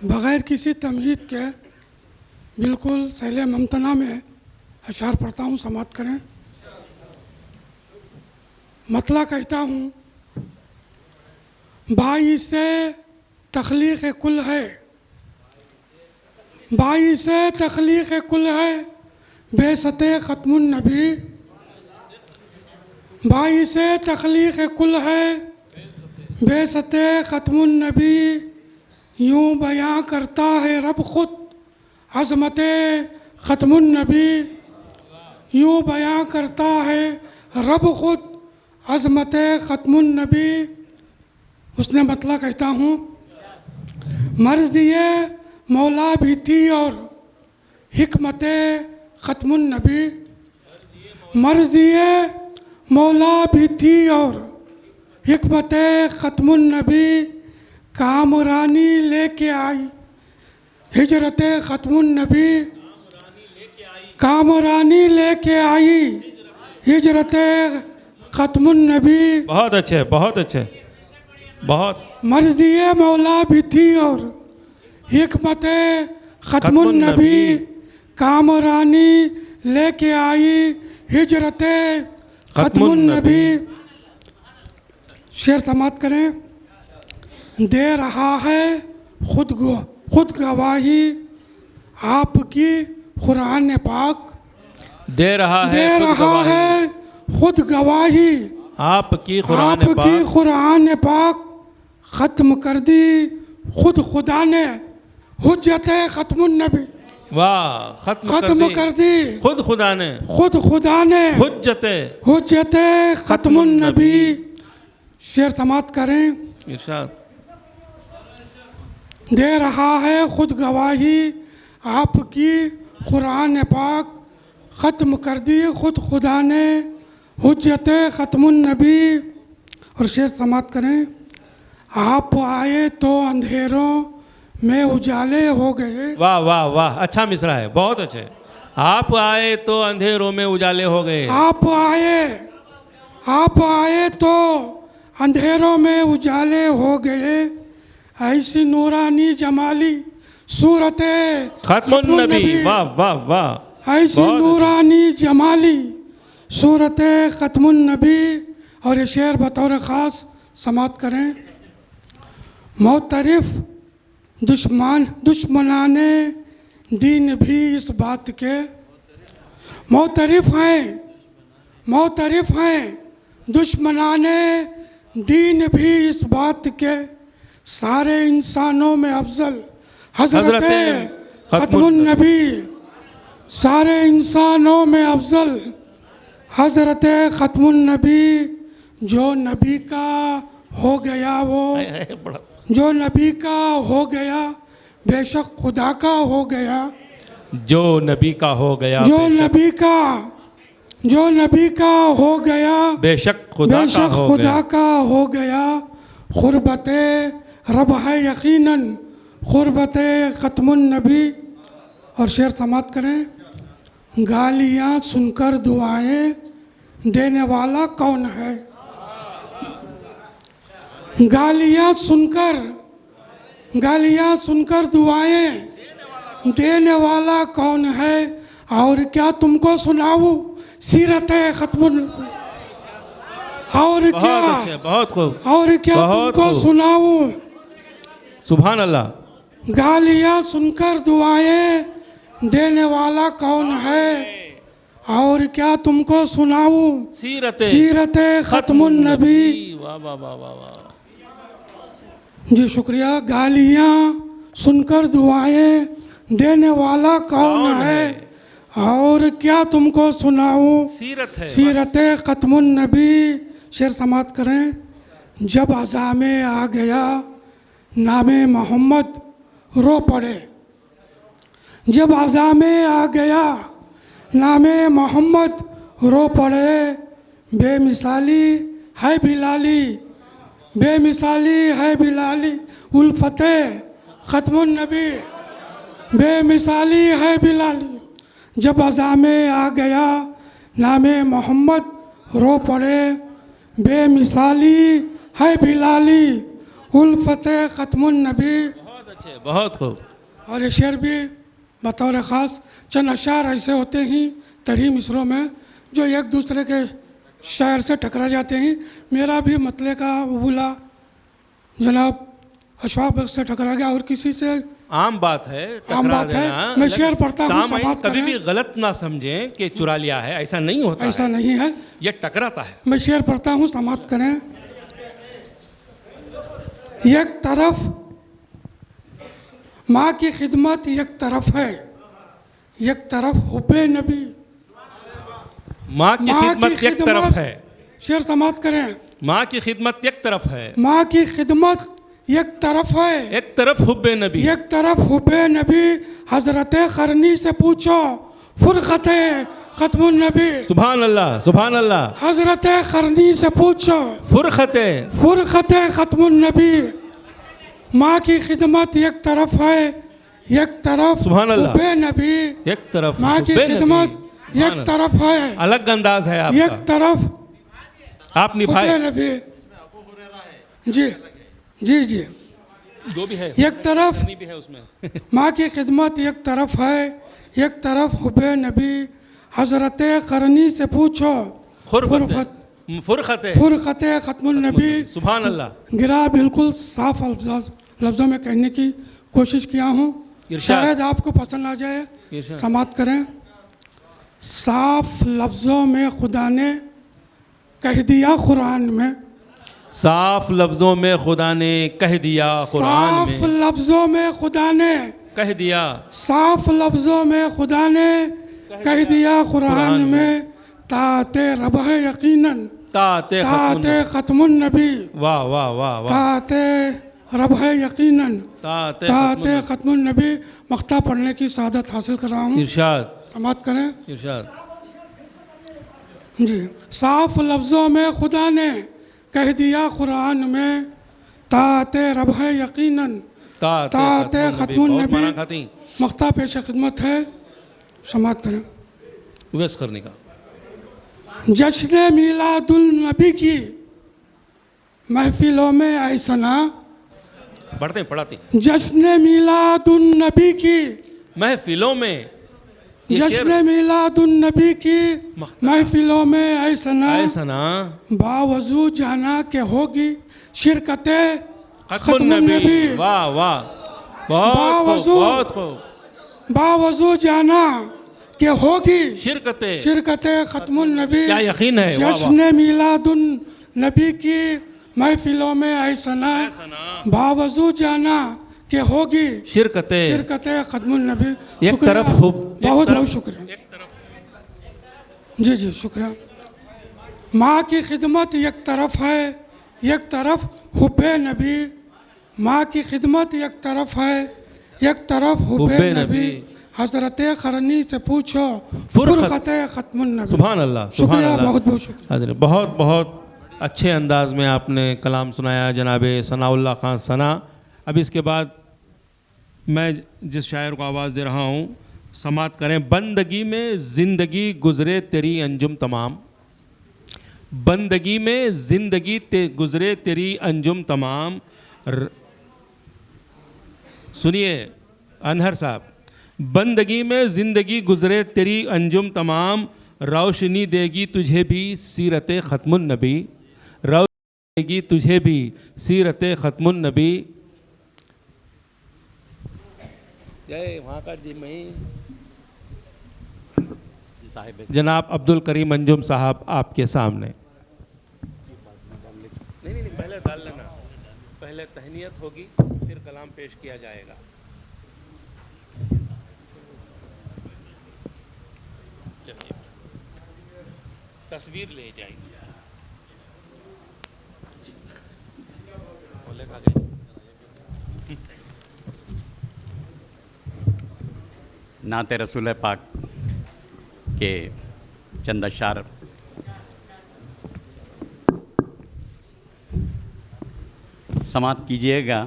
बग़ैर किसी तमहीद के बिल्कुल सहले ममतना में अशार पढ़ता हूँ, समात करें। मतला कहता हूँ, बाई से तख्लीक़ कुल है, बाई से तख्लीक़ कुल है, बेसते ख़त्मुन नबी। बाई से तख्लीक़ कुल है, बेसते ख़त्मुन नबी। यूँ बयां करता है रब ख़ुद अज़मत ख़त्मुन नबी। यूँ बयां करता है रब ख़ुद अज़मत ख़त्मुन नबी। उसने मतलब कहता हूँ, मर्ज़िए मौला भी थी और हिकमत ख़त्मुन नबी। मर्ज़िए मौला भी थी और हिकमत ख़त्मुन नबी। कामरानी लेके आई हिजरत ख़त्मुन नबी। कामरानी लेके आई हिजरत ख़त्मुन नबी। बहुत अच्छे, बहुत अच्छे, बहुत। मर्ज़िए मौला भी थी और हिकमत ख़त्मुन नबी। कामरानी लेके आई हिजरत ख़त्मुन नबी। शेर समात करें। दे रहा है खुद गवाही आपकी कुरान पाक। दे रहा है खुद गवाही आपकी कुरान पाक। ख़त्म कर दी खुद खुदा ने हुज्जत ख़त्मुन नबी। वाह, ख़त्म कर दी खुद खुदा ने हुज्जत ख़त्मुन नबी। शेर समात करें। इरशाद। दे रहा है खुद गवाही आपकी कुरान पाक। ख़त्म कर दी खुद खुदा ने हुज्जत ख़त्मुन नबी। और शेर समात करें। आप आए तो अंधेरों में उजाले हो गए। वाह वाह वाह, अच्छा मिसरा है, बहुत अच्छे। आप आए तो अंधेरों में उजाले हो गए। आप आए तो अंधेरों में उजाले हो गए। ऐसी नूरानी जमाली सूरत ख़त्मुन नबी। वाह वाह वाह, ऐसी नूरानी जमाली सूरत ख़त्मुन नबी। और ये शेर बतौर ख़ास समात करें। मोतरिफ दुश्मनाने दीन भी इस बात के मोतरिफ हैं दुश्मनाने दीन भी इस बात के। सारे इंसानों में अफजल हज़रत ख़त्मुन नबी। सारे इंसानों में अफजल हज़रत ख़त्मुन नबी। जो नबी का हो गया वो, जो नबी का हो गया बेशक खुदा का हो गया। जो नबी का हो गया, जो नबी का हो गया बेशक खुदा का हो गया। ग़ुरबत रब है यकीनन ग़ुरबत ख़त्मुन नबी। और शेर समात करें। गालियाँ सुनकर दुआएं देने वाला कौन है। गालियाँ सुनकर दुआएं देने वाला कौन है। और क्या तुमको सुनाऊं सीरत ख़त्मुन नबी। और क्या बहुत खूब, और क्या तुमको सुनाऊं। सुभान अल्लाह। गालियाँ सुनकर दुआएं देने वाला कौन है, और क्या तुमको सुनाऊं सीरत खत्मुन नबी। वाह वाह वाह वाह वाह। जी शुक्रिया। गालियाँ सुनकर दुआएं देने वाला कौन है, और क्या तुमको सुनाऊं सीरत खत्मुन नबी। शेर समाप्त करें। जब अज़ामे आ गया नामे मोहम्मद रो पड़े, जब अज़ामे आ गया नामे मोहम्मद रो पड़े। बेमिसाली है बिलाली, बेमिसाली है बिलाली उल्फते खत्मुन नबी, बेमिसाली है बिलाली। जब अज़ामे आ गया नामे मोहम्मद रो पड़े, बेमिसाली है बिलाली उल्फते खत्मुन नबी। बहुत अच्छे, बहुत खूब। और ये शेर भी बतौर ख़ास चंद अशार ऐसे होते हैं तरी मिसरों में जो एक दूसरे के शायर से टकरा जाते हैं। मेरा भी मतले का बुला जनाब अशफाक बख्श से टकरा गया, और किसी से आम बात है, आम बात है। मैं शेर पढ़ता हूँ, सामाईन समाप्त कभी करें। भी गलत ना समझें कि चुरा लिया है, ऐसा नहीं होता ऐसा है। नहीं है। ये टकराता है। मैं शेर पढ़ता हूँ, समाप्त करें। एक तरफ माँ की खिदमत एक तरफ है, एक तरफ हुब्बे नबी। माँ की खिदमत एक तरफ है, शेर समाप्त करें। माँ की खिदमत एक तरफ है, माँ की खिदमत एक तरफ है, एक तरफ हुब्बे नबी, एक तरफ हुब्बे नबी। हजरत करनी से पूछो फुरखत खत्मुन नबी। सुभान अल्लाह, सुभान अल्लाह। हजरत करनी से पूछो फुरखत खत्मुन नबी। माँ की खिदमत एक तरफ है, एक तरफ सुभान अल्लाह। हुब्बे नबी, एक तरफ माँ की हुब्बे खिदमत नबी। एक तरफ है, अलग अंदाज है एक आपका, तरफ आप निभाए। हुब्बे नबी। जी जी जी। जो भी है एक तरफ भी है उसमें। माँ की खिदमत एक तरफ है, एक तरफ हुब्बे नबी। हजरत करनी से पूछो फुरखत खत्मुन नबी। सुभान अल्लाह। गिरा बिल्कुल साफ लफ्ज़ों में कहने की कोशिश किया हूँ, शायद आपको पसंद आ जाए। समाप्त करें। साफ लफ्ज़ों में खुदा ने कह दिया कुरान में, साफ लफ्जों में खुदा ने कह दिया कुरान साफ में, लफ्ज़ों में खुदा ने कह दिया साफ लफ्ज़ों में खुदा ने कह दिया कुरान में। ताते रब है यकीनन ताते खत्मुन नबी। वाह वाह वाह वाह। ताते रब है यकीनन ताते खत्मुन नबी। मख्ता पढ़ने की सादत हासिल कर रहा हूँ। इरशाद, समाप्त करें। इरशाद। जी। साफ लफ्ज़ों में खुदा ने कह दिया कुरान में, ताते रब है यकीनन ताते खत्मुन नबी। मख्ता पेश खिदमत है, समाप्त करें। वेस करने का जश्न मिलादुल नबी की महफिलों में ऐसना, पढ़ते पढ़ाते। जश्न मिलादुल नबी की महफिलों में, जश्न मिलादुन नबी की महफिलों में ऐसना बावजूद जाना के होगी शिरकत खत्मुन नबी। वाह वाह, बहुत खूब। बावजूद जाना के होगी शिरकत खत्मुन नबी। क्या यकीन है। जश्न मिलादुन नबी की महफिलों में ऐसना बावजूद जाना के होगी शिरकत खत्मुन नबी। एक तरफ बहुत बहुत शुक्रिया। जी जी शुक्रिया। माँ की खिदमत एक तरफ है, एक तरफ हुब्बे नबी। माँ की खिदमत एक तरफ है, एक तरफ हुब्बे नबी। हजरत करनी से पूछो फुरखत खत्मुन नबी। सुभान अल्लाह, सुभान शुक्रिया, अल्लाह। बहुत बहुत शुक्रिया। बहुत बहुत अच्छे अंदाज में आपने कलाम सुनाया जनाब सनाउल्लाह खान सना। अब इसके बाद मैं जिस शायर को आवाज़ दे रहा हूँ, समात करें। बंदगी में ज़िंदगी गुज़रे तेरी अंजुम तमाम, बंदगी में ज़िंदगी गुज़रे तेरी अंजुम तमाम। सुनिए अनहर साहब, बंदगी में ज़िंदगी गुज़रे तेरी अंजुम तमाम, रोशनी देगी तुझे भी सीरत ख़त्मुन नबी, रोशनी देगी तुझे भी सीरत ख़त्मुन नबी। जय वहाँ का जी मैं जनाब अब्दुल करीम अंजुम साहब आपके सामने। नहीं, पहले डाल लेना, पहले तहनीयत होगी फिर कलाम पेश किया जाएगा। तस्वीर ले जाएगी। नाते रसूल पाक के चंद अशार। समात कीजिएगा।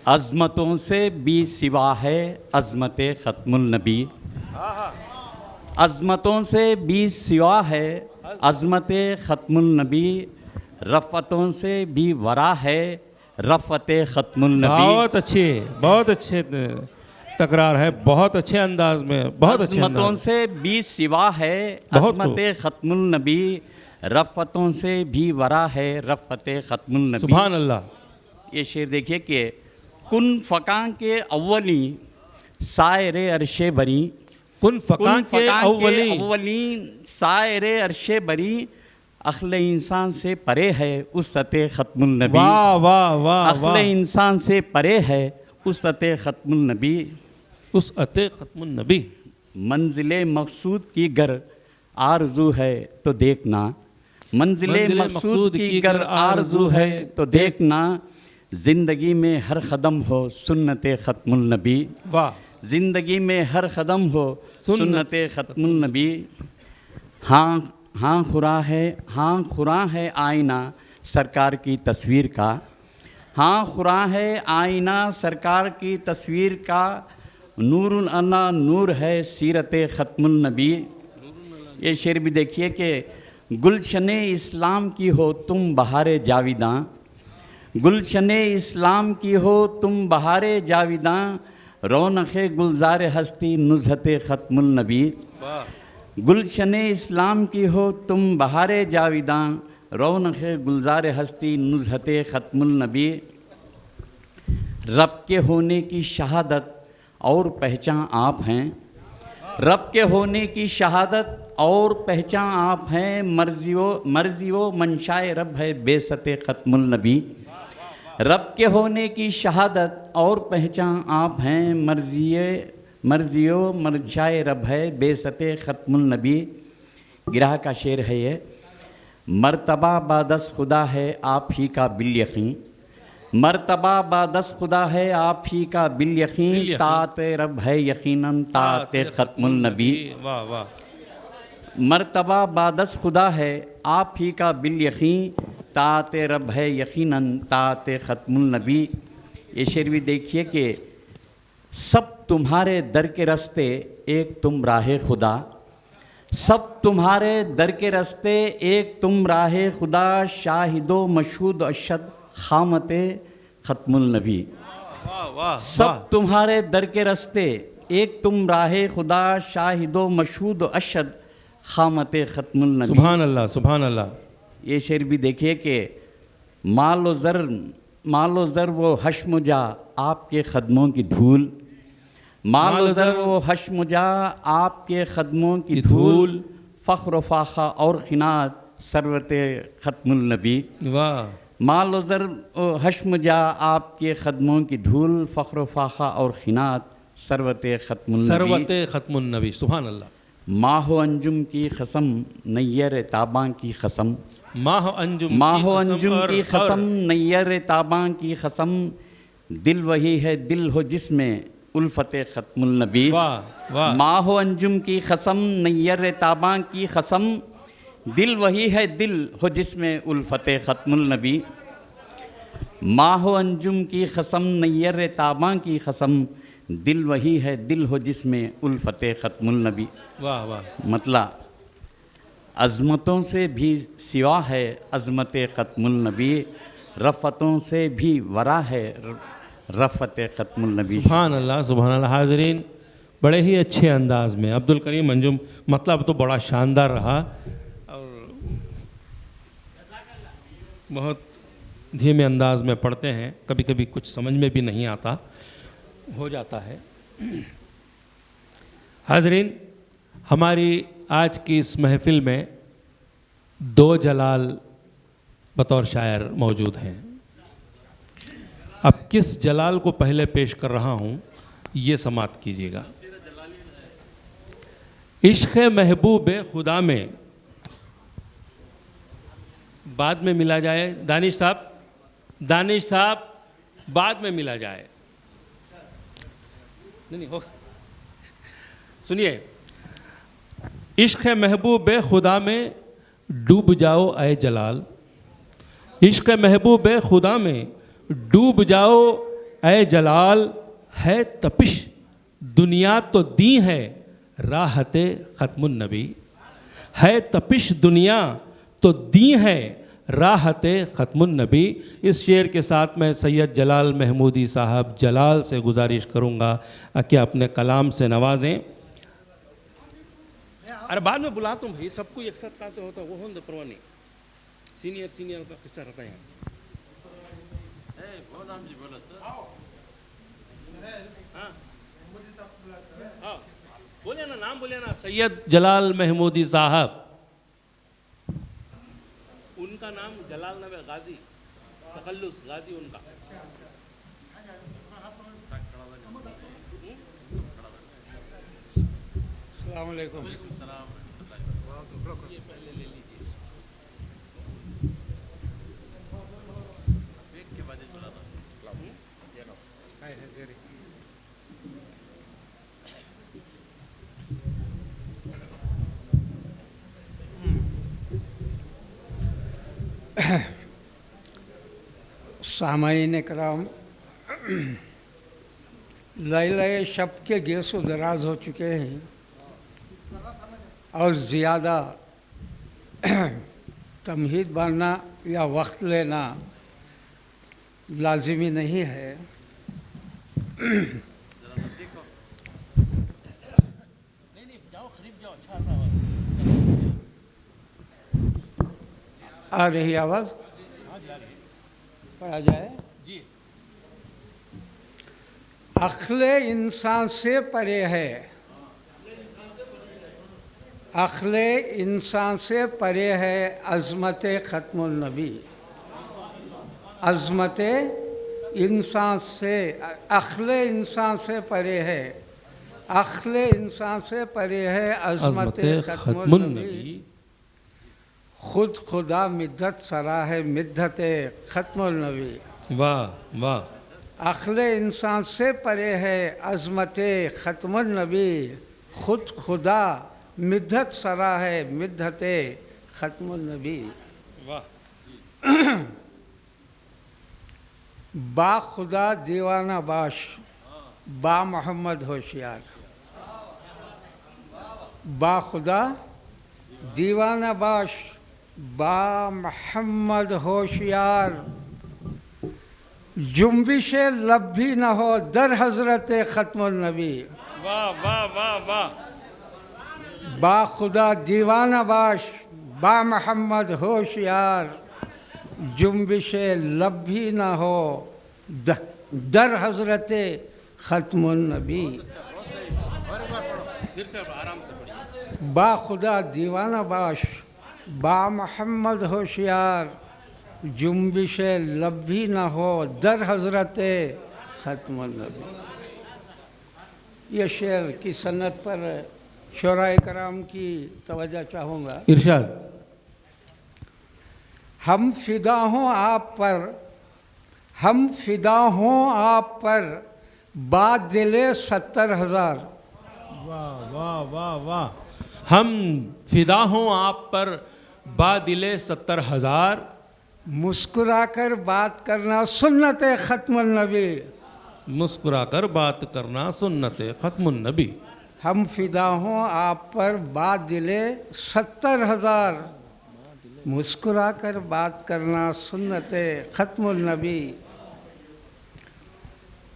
अज़मतों से भी सिवा है अज़मत ख़त्मुल नबी, अज़मतों से भी सिवा है अज़मत ख़त्मुल नबी, रफ़तों से भी वरा है रफ़त ख़त्मुल नबी। बहुत अच्छे तकरार है, बहुत अच्छे अंदाज में, बहुत अच्छे अज़मतों से भी सिवा है अज़मत ख़त्मुल नबी, रफ़तों से भी वरा है रफ़त ख़त्मुल नबी। सुभान अल्लाह। ये शेर देखिए कि कुन फ़कां के अव्वली सायरे अरशे बरी, कुन फ़कां के अव्वली सायरे अरशे बरी, अखले इंसान से परे है उसत ख़त्मुल नबी। वाह वाह वाह। अखले इंसान से परे है उसत ख़त्मुल नबी, उसत ख़त्मुल नबी। मंजिले मकसूद की गर आरज़ू है तो देखना, मंजिले मकसूद की गर आरज़ू है तो देखना, ज़िंदगी में हर कदम हो सुन्नत ख़त्मुल नबी। वाह। ज़िंदगी में हर कदम हो सुन्नत ख़त्मुल नबी। हाँ खुरा है आईना सरकार की तस्वीर का, हाँ खुरा है आईना सरकार की तस्वीर का, नूरुन अला नूर है सीरत ख़त्मुल नबी। ये शेर भी देखिए कि गुलशने इस्लाम की हो तुम बहारे जाविदां, गुलशने इस्लाम की हो तुम बहारे जाविदां, रौनक़े गुलजार हस्ती नुज़हत ख़त्मुल नबी। गुलशने इस्लाम की हो तुम बहारे जाविदां, रौनक़े गुलजार हस्ती नुज़हत ख़त्मुल नबी। रब के होने की शहादत और पहचान आप हैं, रब के होने की शहादत और पहचान आप हैं, मर्ज़ी व मंशाए रब है बेसत ख़त्मुल नबी। रब के होने की शहादत और पहचान आप हैं, मर्ज़ी व मंशाए रब है बेसत ख़त्मुल नबी। गिरह का शेर है ये, मर्तबा बादस खुदा है आप ही का बिल यकीन, मर्तबा बादस खुदा है आप ही का बिल यकीन, ताते रब है यकीनन ताते ख़त्मुल नबी। वाह वाह। मर्तबा बादस खुदा है आप ही का बिल यकीन, ताते रब है यकीनन ताते ख़त्मुल नबी। ये शेर भी देखिए कि सब तुम्हारे दर के रास्ते एक तुम राह खुदा, सब तुम्हारे दर के रास्ते एक तुम राह खुदा, शाहिदो मशहूद अशद खामत ख़त्मुल नबी। सब तुम्हारे दर के रास्ते एक तुम राह खुदा, शाहिदो मशहूद अशद खामत ख़त्मुल नबी। सुभान अल्लाह सुभान अल्लाह। ये शेर भी देखिए कि मालो ज़र वो हश्म जा आपके ख़दमों की धूल, मालो ज़र वो हश्म जा आपके ख़दमों की धूल, फ़ख्र फ़ाखा और खिनात सरवत ख़त्मुल नबी। वाह। मालो ज़र हश्म जा आपके ख़दमों की धूल, फ़ख्र फ़ाखा और खिनात सरवत ख़त्मुल नबी। सुभान अल्लाह। माहो अंजुम की कसम नैयर ताबां की कसम, माहो अंजुम की कसम नैयर ताबां की कसम, दिल वही है दिल हो जिसमें उल्फत ख़त्मुल नबी। माहो अंजुम की कसम नैयर ताबां की कसम, दिल वही है दिल हो जिसमें उल्फत ख़त्मुल नबी। माहो अंजुम की कसम नैयर ताबां की कसम, दिल वही है दिल हो जिसमें उल्फत ख़त्मुल नबी। वाह वाह। मतलब अज़मतों से भी सिवा है अज़मत ख़त्मुल नबी, रफ़तों से भी वरा है रफ़त ख़त्मुल नबी। सुभान अल्लाह सुभान अल्लाह। हाज़रीन, बड़े ही अच्छे अंदाज में अब्दुल करीम अंजुम, मतलब तो बड़ा शानदार रहा और बहुत धीमे अंदाज में पढ़ते हैं, कभी कभी कुछ समझ में भी नहीं आता। हो जाता है। हाजरीन, हमारी आज की इस महफिल में 2 जलाल बतौर शायर मौजूद हैं। अब किस जलाल को पहले पेश कर रहा हूँ ये समाप्त कीजिएगा। इश्क़ महबूब खुदा में बाद में मिला जाए, दानिश साहब बाद में मिला जाए। नहीं हो, सुनिए। इश्क़ महबूब खुदा में डूब जाओ ऐ जलाल, इश्क़ महबूब खुदा में डूब जाओ ऐ जलाल, है तपिश दुनिया तो दी है राहते ख़त्मुन नबी, है तपिश दुनिया तो दी है राहते ख़त्मुन नबी। इस शेर के साथ मैं सैयद जलाल महमूदी साहब जलाल से गुजारिश करूँगा कि अपने कलाम से नवाजें। अरे बाद में बुला तुम भाई, सबको एक साथ कहाँ से होता है, वो हो परवाह नहीं। सीनियर का किस्सा रहता है यहाँ। हाँ, बोले ना, नाम बोले ना, सैयद जलाल महमूदी साहब। उनका नाम जलाल नबी गाजी, तकल्लुस गाजी उनका। अस्सलाम वालेकुम। सामाईन कराम, लैले शब के गेसो दराज हो चुके हैं और ज़्यादा तमहीद बांधना या वक्त लेना लाजिमी नहीं है। आ रही आवाज़? पढ़ा जाए जी। अखले इंसान से परे है, अखले इंसान से परे है अज़मत ख़त्मुन नबी, अज़मत इंसान से, अखले इंसान से परे है, अखले इंसान से परे है अज़मत ख़त्मुन नबी। खुद खुदा मिद्दत सरा है मिद्दत ख़त्मुन नबी। वाह वाह। अखले इंसान से परे है अज़मत ख़त्मुन नबी, खुद खुदा मिद्दत सरा है मिद्दत ख़त्मुन नबी। वाह। बा खुदा दीवाना बाश, बा मोहम्मद होशियार, बा खुदा दीवाना बाश, बा मोहम्मद होशियार। जुम्बिश लब भी न हो दर हज़रत ख़त्मुन नबी। वाह वाह वाह वाह। बा खुदा दीवाना बाश, बा मोहम्मद होशियार। जुम्बिश लब भी न हो दर हज़रत ख़त्मुन नबी। बा खुदा दीवाना बाश, बा मोहम्मद होशियार। जुम्बिश लब भी न हो दर हज़रत ख़त्मुन नबी। ये शेर की सन्नत पर शोराए कराम की तवज्जो चाहूँगा। इरशाद। हम फिदा हों आप पर, हम फिदा हों आप पर, बाद दिले 70,000। वाह वाह वाह वाह। हम फिदा हों आप पर बादिले 70,000। मुस्कुराकर बात करना सुन्नत ख़त्मुन नबी, मुस्कुराकर बात करना सुन्नत ख़त्मुन नबी। हम फिदा हों आप पर बादिले 70,000। मुस्कुराकर बात करना सुन्नत ख़त्मुन नबी।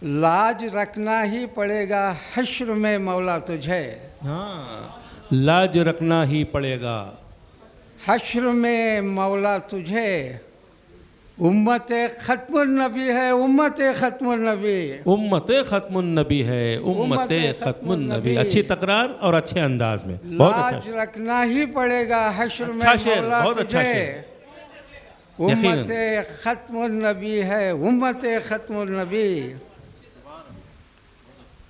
लाज रखना ही पड़ेगा हश्र में मौला तुझे। हाँ, लाज रखना ही पड़ेगा हश्र में मौला तुझे। उम्मत ख़त्मुन नबी है, उम्मत ख़त्मुन नबी। उम्मत ख़त्मुन नबी है, उम्मत ख़त्मुन नबी। अच्छी तकरार और अच्छे अंदाज में, बहुत लाज अच्छा। रखना ही पड़ेगा हश्र में अच्छा शेर, मौला बहुत अच्छा तुझे। शेर। उम्मत ख़त्मुन नबी है, उम्मत ख़त्मुन नबी।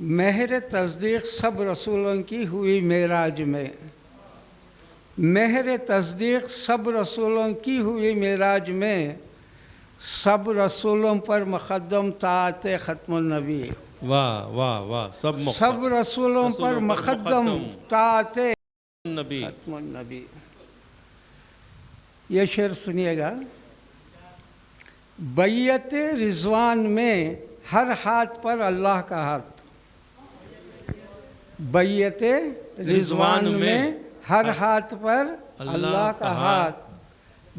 मेहर तस्दीक सब रसूलों की हुई मेराज में, मेहर तस्दीक सब रसूलों की हुई मेराज में, सब रसूलों पर मुक़द्दम ताअत ख़त्मुन नबी। वाह वाह वाह, सब रसूलों पर मुक़द्दम ताअत नबी ख़त्मुन नबी। ये शेर सुनिएगा। बैयत रिजवान में हर हाथ पर अल्लाह का हाथ, बैयत रिजवान में हर हाथ पर अल्लाह का हाथ।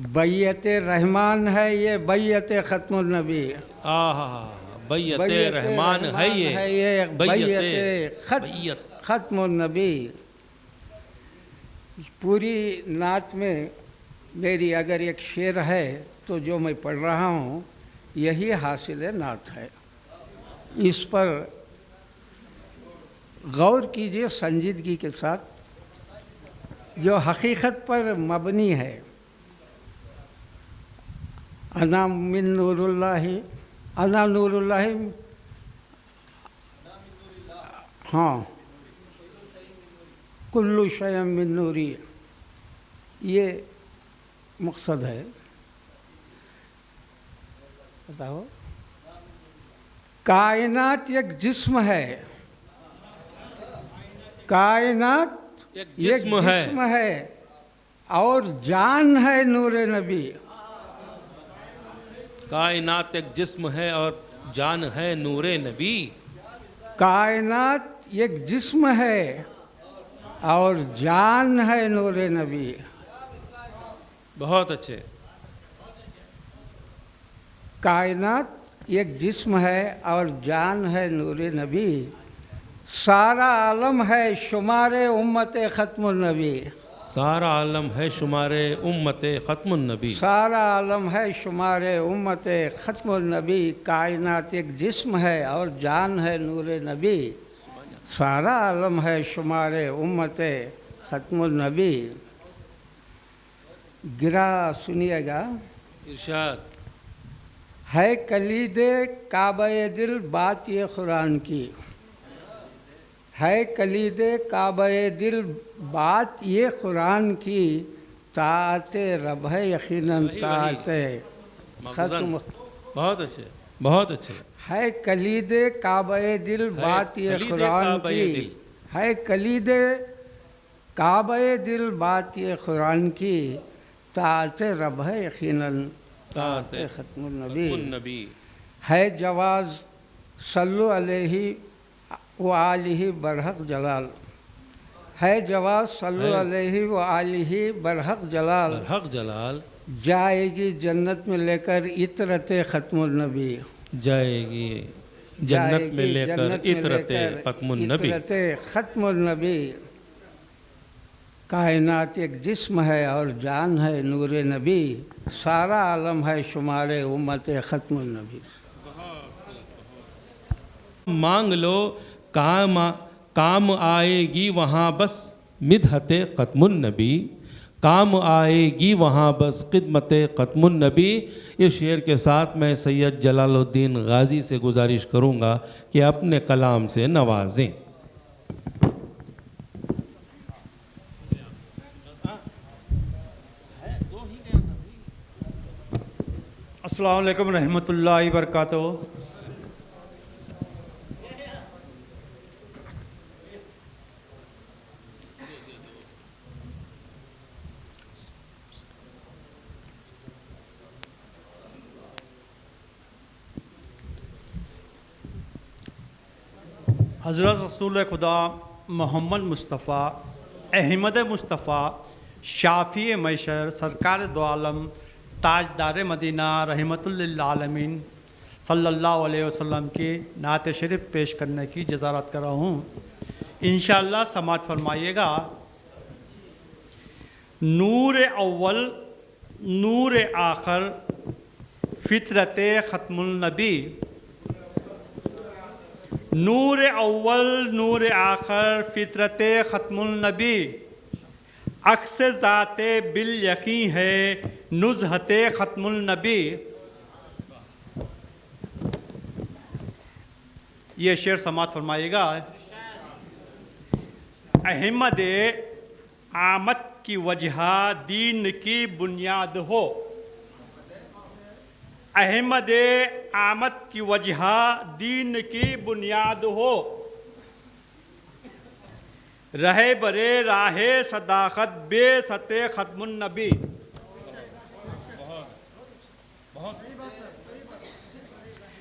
बैयत रहमान है ये, बैयत ख़त्मुन नबी। आहा, बैयत रहमान है ये, बैयत ख़त्मुन नबी। पूरी नात में मेरी अगर एक शेर है तो जो मैं पढ़ रहा हूँ यही हासिल नात है। इस पर गौर कीजिए संजीदगी के साथ, जो हकीकत पर मबनी है। अना मिन नूरुल्लाहि, अना नूरुल्लाहि, हाँ, कुल्लु शयम मिन नूरी, ये मकसद है। बताओ, कायनात एक जिस्म है, कायनात एक जिस्म है और जान है नूरे नबी। कायनात एक जिस्म है और जान है नूरे नबी। कायनात एक जिस्म है और जान है नूरे नबी। बहुत अच्छे। कायनात एक जिस्म है और जान है नूरे नबी। सारा आलम है शुमारे उम्मत ख़त्मुन नबी। सारा आलम है शुमारे उम्मत ख़त्मुन नबी। सारा आलम है शुमारे उम्मत ख़त्मुन नबी। कायनात एक जिस्म है और जान है नूरे नबी। सारा आलम है शुमारे उम्मत ख़त्मुन नबी। गिरा सुनिएगा। इरशाद। है कलीदे काबे दिल बात ये कुरान की, है कलीदे काबे दिल बात ये कुरान की। ताते रब है यकीनन ताते ख़त्म। बहुत अच्छे, बहुत अच्छे। है कलीदे काबे दिल बात ये कुरान की, है कलीदे काबे दिल बात ये कुरान की। ताते रब है यकीनन ताते ख़त्मुन नबी। है जवाज़ सल्लु अलैहि व आलिहि बरहक जलाल, है जवाज़ सल्लु अलैहि व आलिहि बरहक जलाल। बरहक जलाल। जाएगी जन्नत में लेकर इतरत ख़त्मुन नबी, जाएगी जन्नत में लेकर इतरत ख़त्मुन नबी। ख़त्मुन नबी। कायनात एक जिस्म है और जान है नूरे नबी। सारा आलम है शुमारे उम्मत ख़त्मुन नबी। मांग लो काम आएगी वहाँ बस मिदहत ख़त्मुन नबी। काम आएगी वहाँ बस खिदमत ख़त्मुन नबी। इस शेर के साथ मैं सैयद जलालुद्दीन गाज़ी से गुजारिश करूँगा कि अपने कलाम से नवाजें। अस्सलाम वालेकुम रहमतुल्लाहि व बरकातहू। हज़रत रसूल खुदा मोहम्मद मुस्तफ़ा अहमद मुस्तफ़ा शाफ़ी मैशर सरकार दो आलम ताजदार मदीना रहमतुल लिल आलमीन सल्लल्लाहु अलैहि वसल्लम की नात शरीफ पेश करने की जज़ारत कर रहा हूँ। इंशाअल्लाह समात फरमाइएगा। नूर अव्वल नूर आखर फितरत ख़त्मुन नबी, नूर अव्वल नूर आखिर फितरत ख़त्मुन नबी, अक्स ज़ाते बिल यकीन है नुज़हत ख़त्मुन नबी। ये शेर समात फरमाइएगा। अहमद आमद की वजह दीन की बुनियाद हो, अहमद आमद की वजह दीन की बुनियाद हो, रहे बरे राहे सदाकत बेसते ख़त्मुन नबी।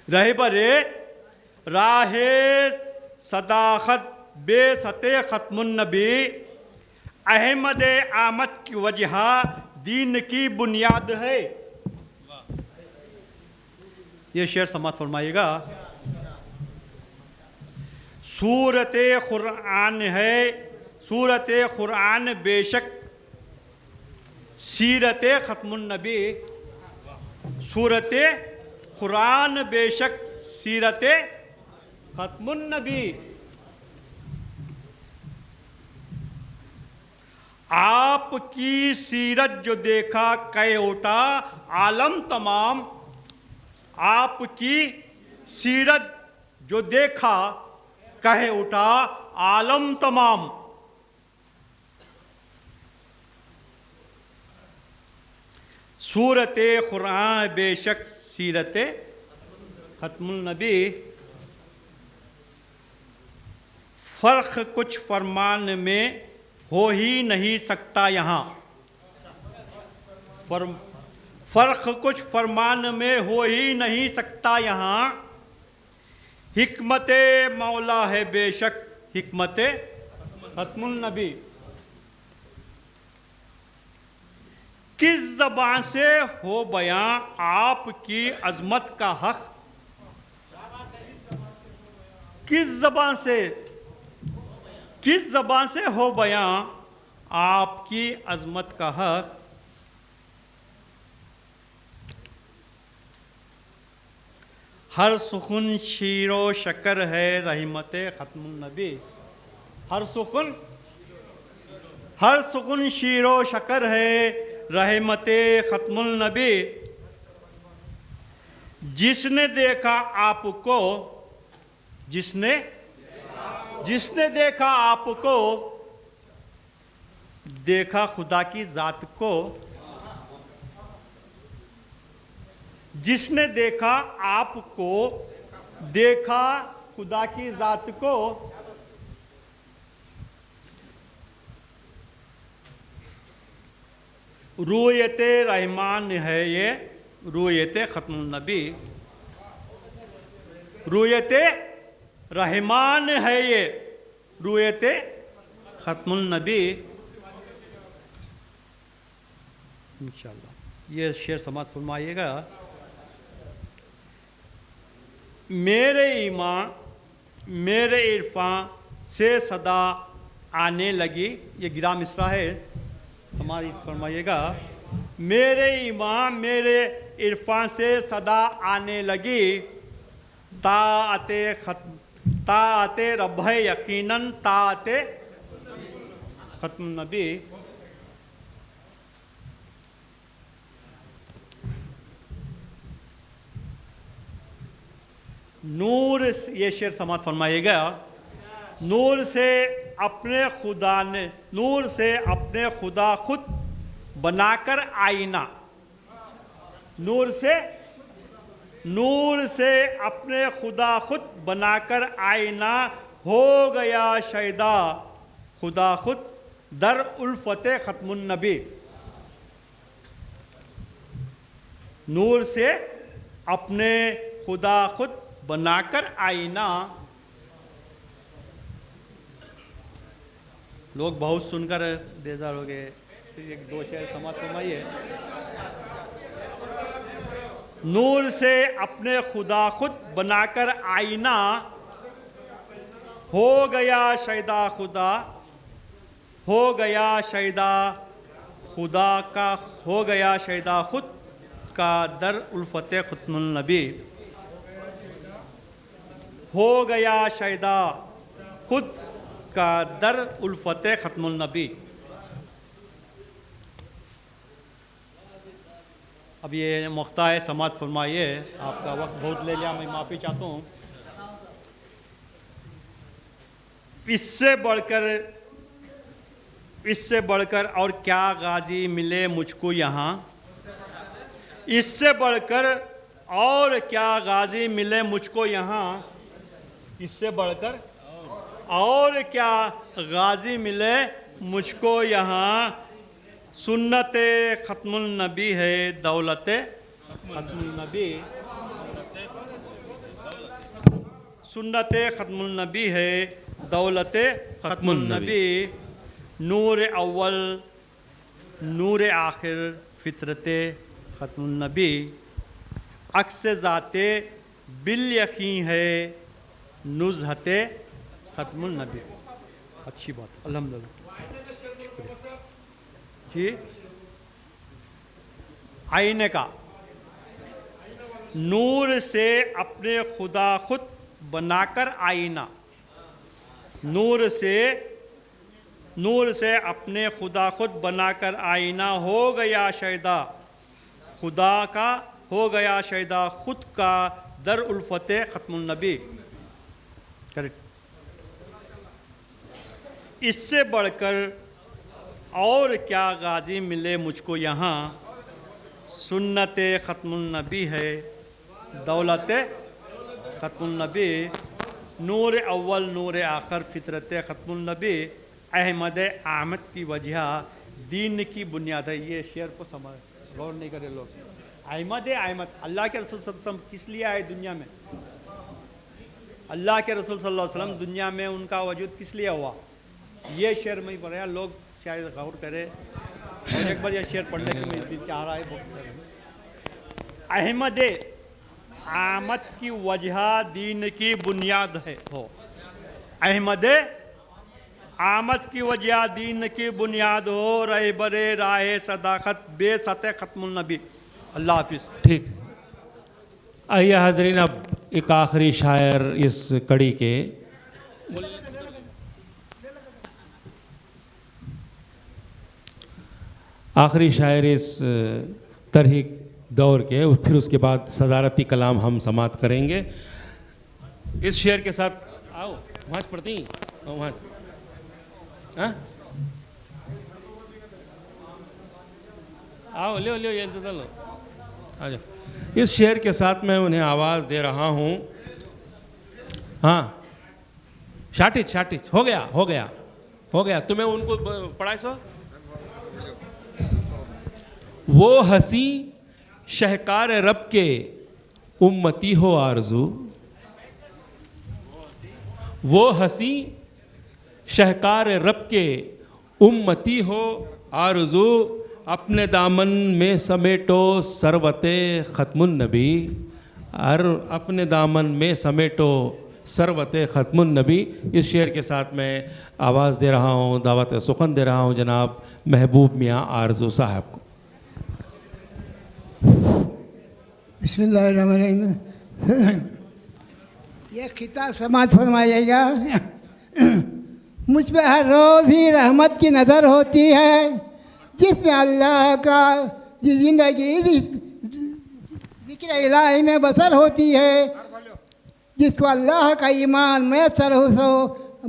रहे बरे राहे सदाकत बेसते ख़त्मुन नबी, अहमद आमद की वजह दीन की बुनियाद है। ये शेर समात फरमाइएगा। सूरत कुरान है, सूरत कुरान बेशक सीरत ख़त्मुन नबी, सूरत कुरान बेशक सीरत ख़त्मुन नबी। आपकी सीरत जो देखा कह उठा आलम तमाम, आपकी सीरत जो देखा कह उठा आलम तमाम। सूरत कुरान बेशक सीरत ख़त्मुन नबी, फ़र्क कुछ फरमान में हो ही नहीं सकता यहाँ, फ़र्क कुछ फरमान में हो ही नहीं सकता यहाँ। हिकमत मौला है बेशक हिकमत ख़त्मुन नबी। किस ज़बान से हो बयां आपकी अज़मत का हक़, किस ज़बान से, किस ज़बान से हो बयां आपकी अज़मत का हक़। हर सुखुन शीरो शकर है रहमत ख़त्मुन नबी, हर सुखुन शीरो शकर है रहमत ख़त्मुन नबी। जिसने देखा आपको, जिसने देखा आपको, देखा खुदा की ज़ात को। जिसने देखा आपको, देखा खुदा की ज़ात को। रूयत रहमान है ये रूयत ख़त्मुन नबी, रूयत रहमान है ये रूयत ख़त्मुन नबी। इंशाअल्लाह ये शेर समात फरमाइएगा। मेरे ईमान मेरे इरफान से सदा आने लगी, ये गिरा मिसरा है, समात फरमाइएगा। मेरे ईमान मेरे इरफान से सदा आने लगी, ताअते रब यकीनन ताअते ख़त्मुन नबी। नूर, ये शेर समात फरमाइएगा। नूर से अपने खुदा ने, नूर से अपने खुदा खुद बनाकर आईना, नूर से अपने खुदा खुद बनाकर आईना, हो गया शैदा खुदा खुद दर उल्फत ख़त्मुन नबी। नूर से अपने खुदा खुद बनाकर आईना। लोग बहुत सुनकर बेजार हो गए, एक दो शेर समात फरमाइए। नूर से अपने खुदा खुद बनाकर आईना, हो गया शैदा खुदा, हो गया शैदा खुदा का, हो गया शैदा खुद का दर उल्फत ख़त्मुन नबी, हो गया शायदा खुद का दर उल्फत ख़त्मुन नबी। अब ये मौक़ा है, समात फरमाइए। आपका वक्त बहुत ले लिया, मैं माफ़ी चाहता हूँ। इससे बढ़कर और क्या गाजी मिले मुझको यहाँ, इससे बढ़कर और क्या गाजी मिले मुझको यहाँ, इससे बढ़कर और क्या गाजी मिले मुझको यहाँ, सुन्नत ख़त्मुन नबी है दौलत ख़त्मुन नबी, सुन्नत ख़त्मुन नबी है दौलत ख़त्मुन नबी, नूर अव्वल नूर आखिर फितरत ख़त्मुन नबी, अक्स ज़ाते बिल यकीन है नुज़हत ख़त्मुन नबी। अच्छी बात, अल्हम्दुलिल्लाह। जी, आईने का नूर से अपने खुदा खुद बनाकर आईना, नूर से अपने खुदा खुद बनाकर आईना, हो गया शायदा खुदा का, हो गया शायदा खुद का दर उल्फत ख़त्मुन नबी। करेक्ट। इससे बढ़कर और क्या गाजी मिले मुझको यहाँ, सुन्नत ख़त्मुन नबी है दौलत ख़त्मुन नबी, नूर अव्वल नूर आखिर फितरत ख़त्मुन नबी, अहमद आमद की वजह दीन की बुनियाद है। ये शेर को समझ गौर नहीं करे लोग। अहमद अल्लाह के रसूल सल्लल्लाहु अलैहि वसल्लम किस लिए आए दुनिया में? अल्लाह के रसूल सल्लल्लाहु अलैहि वसल्लम दुनिया में उनका वजूद किस लिए हुआ? ये शेर में ही पढ़ा, लोग शायद गौर करें। और एक बार ये शेर पढ़ने के लिए दिल चाह रहा है बहुत। अहमद आमद की वजह दीन की बुनियाद है हो, अहमद आमद की वजह दीन की बुनियाद हो, रहे बरे राह सदाकत बेसत ख़त्मुन नबी। अल्लाह हाफिज़। ठीक है, आइए हाज़रीन, अब एक आखिरी शायर इस कड़ी के, आखिरी शायर इस तरह दौर के, फिर उसके बाद सदारती कलाम हम समाप्त करेंगे। इस शेर के साथ आओ, वहाँ पढ़ती वहाँ, हाँ आओ, ले ये इंतज़ार लो, आ जाओ। इस शेर के साथ मैं उन्हें आवाज़ दे रहा हूँ। हाँ, शाटिच हो गया। तुम्हें उनको पढ़ाई सो, वो हंसी शहकार रब के उम्मती हो आरज़ू, वो हंसी शहकार रब के उम्मती हो आरज़ू, अपने दामन में समेटो सरवते ख़त्मुन नबी, और अपने दामन में समेटो सरवते ख़त्मुन नबी। इस शेर के साथ मैं आवाज़ दे रहा हूँ, दावत सुखन दे रहा हूँ जनाब महबूब मियाँ आरज़ू साहब को। बिस्मिल्लाहिर्रहमानिर्रहीम। ये खिताब समाज फरमाइएगा। मुझ पर हर रोज़ ही रहमत की नज़र होती है, जिसमें अल्लाह का ज़िंदगी ज़िक्र इलाही में बसर होती है, जिसको अल्लाह का ईमान मैसर हो सो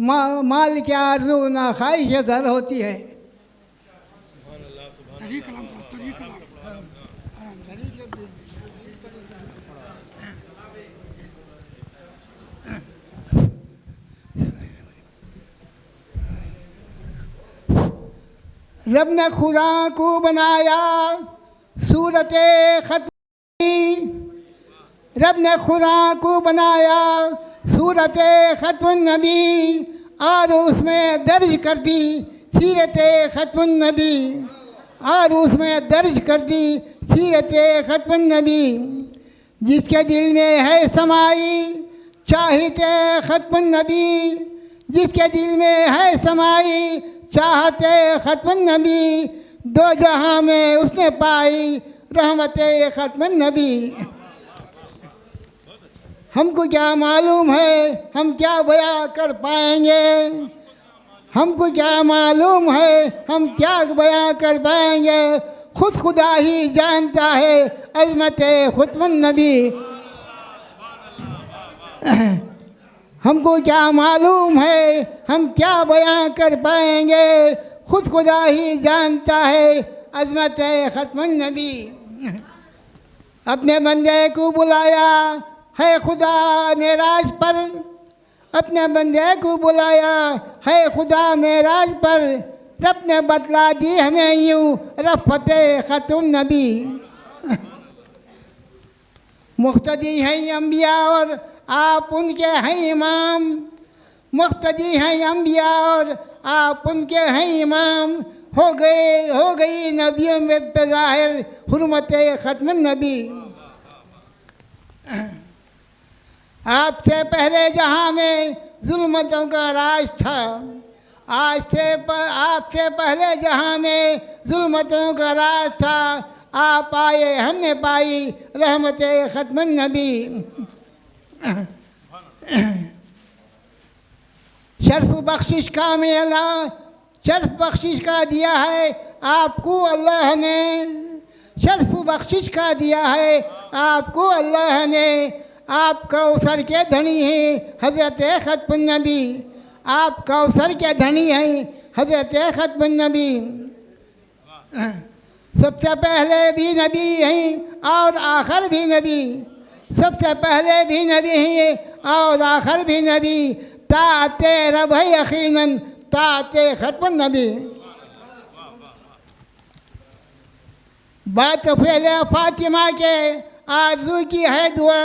माल की आरज़ू ना ख्वाहिश दर होती है। रब ने खुदा को बनाया सूरत ख़त्म, रब ने खुदा को बनाया सूरत ख़त्मुन नबी, और उसमें दर्ज कर दी सीरत ख़त्मुन नबी, और उसमें दर्ज कर दी सीरत ख़त्मुन नबी। जिसके दिल में है समाई चाहते ख़त्मुन नबी, जिसके दिल में है समाई चाहते ख़त्मुन नबी, दो जहां में उसने पाई रहमत ख़त्म नबी। हमको क्या मालूम है हम क्या बयां कर पाएंगे, हमको क्या मालूम है हम क्या बयां कर पाएंगे, खुद खुदा ही जानता है अज़मत ख़त्म नबी। हमको क्या मालूम है हम क्या बयां कर पाएंगे, खुद खुदा ही जानता है अज़मत ख़त्म नबी। अपने बंदे को बुलाया है खुदा मेराज पर, अपने बंदे को बुलाया है खुदा मेराज पर, रब ने बतला दी हमें यूं रफ़त ख़त्म नबी। मुक़्तदी हैं अम्बिया और आप उनके हैं इमाम, मुक़्तदी हैं अम्बिया और आप उनके हैं इमाम, हो गई नबियों में ज़ाहिर हुर्मत ख़त्म नबी। आपसे पहले जहाँ में जुल्मतों का राज था, आपसे पहले जहाँ में जुल्मतों का राज था, आप आए हमने पाई रहमत ख़त्म नबी। शर्फ बख्शिश का मेला, शर्फ बख्शिश का दिया है आपको अल्लाह ने, शर्फ बख्शिश का दिया है आपको अल्लाह ने। आप कौसर के धनी हैं हज़रत ख़त्म नबी, आप कौसर के धनी हैं हज़रत ख़त्म नबी। सबसे पहले भी नबी हैं और आखिर भी नबी, सबसे पहले भी नबी हैं और आखिर भी नबी। ताते रब है यकीनन ताते ख़त्म नबी। बात फैले फातिमा के आरज़ू की है दुआ,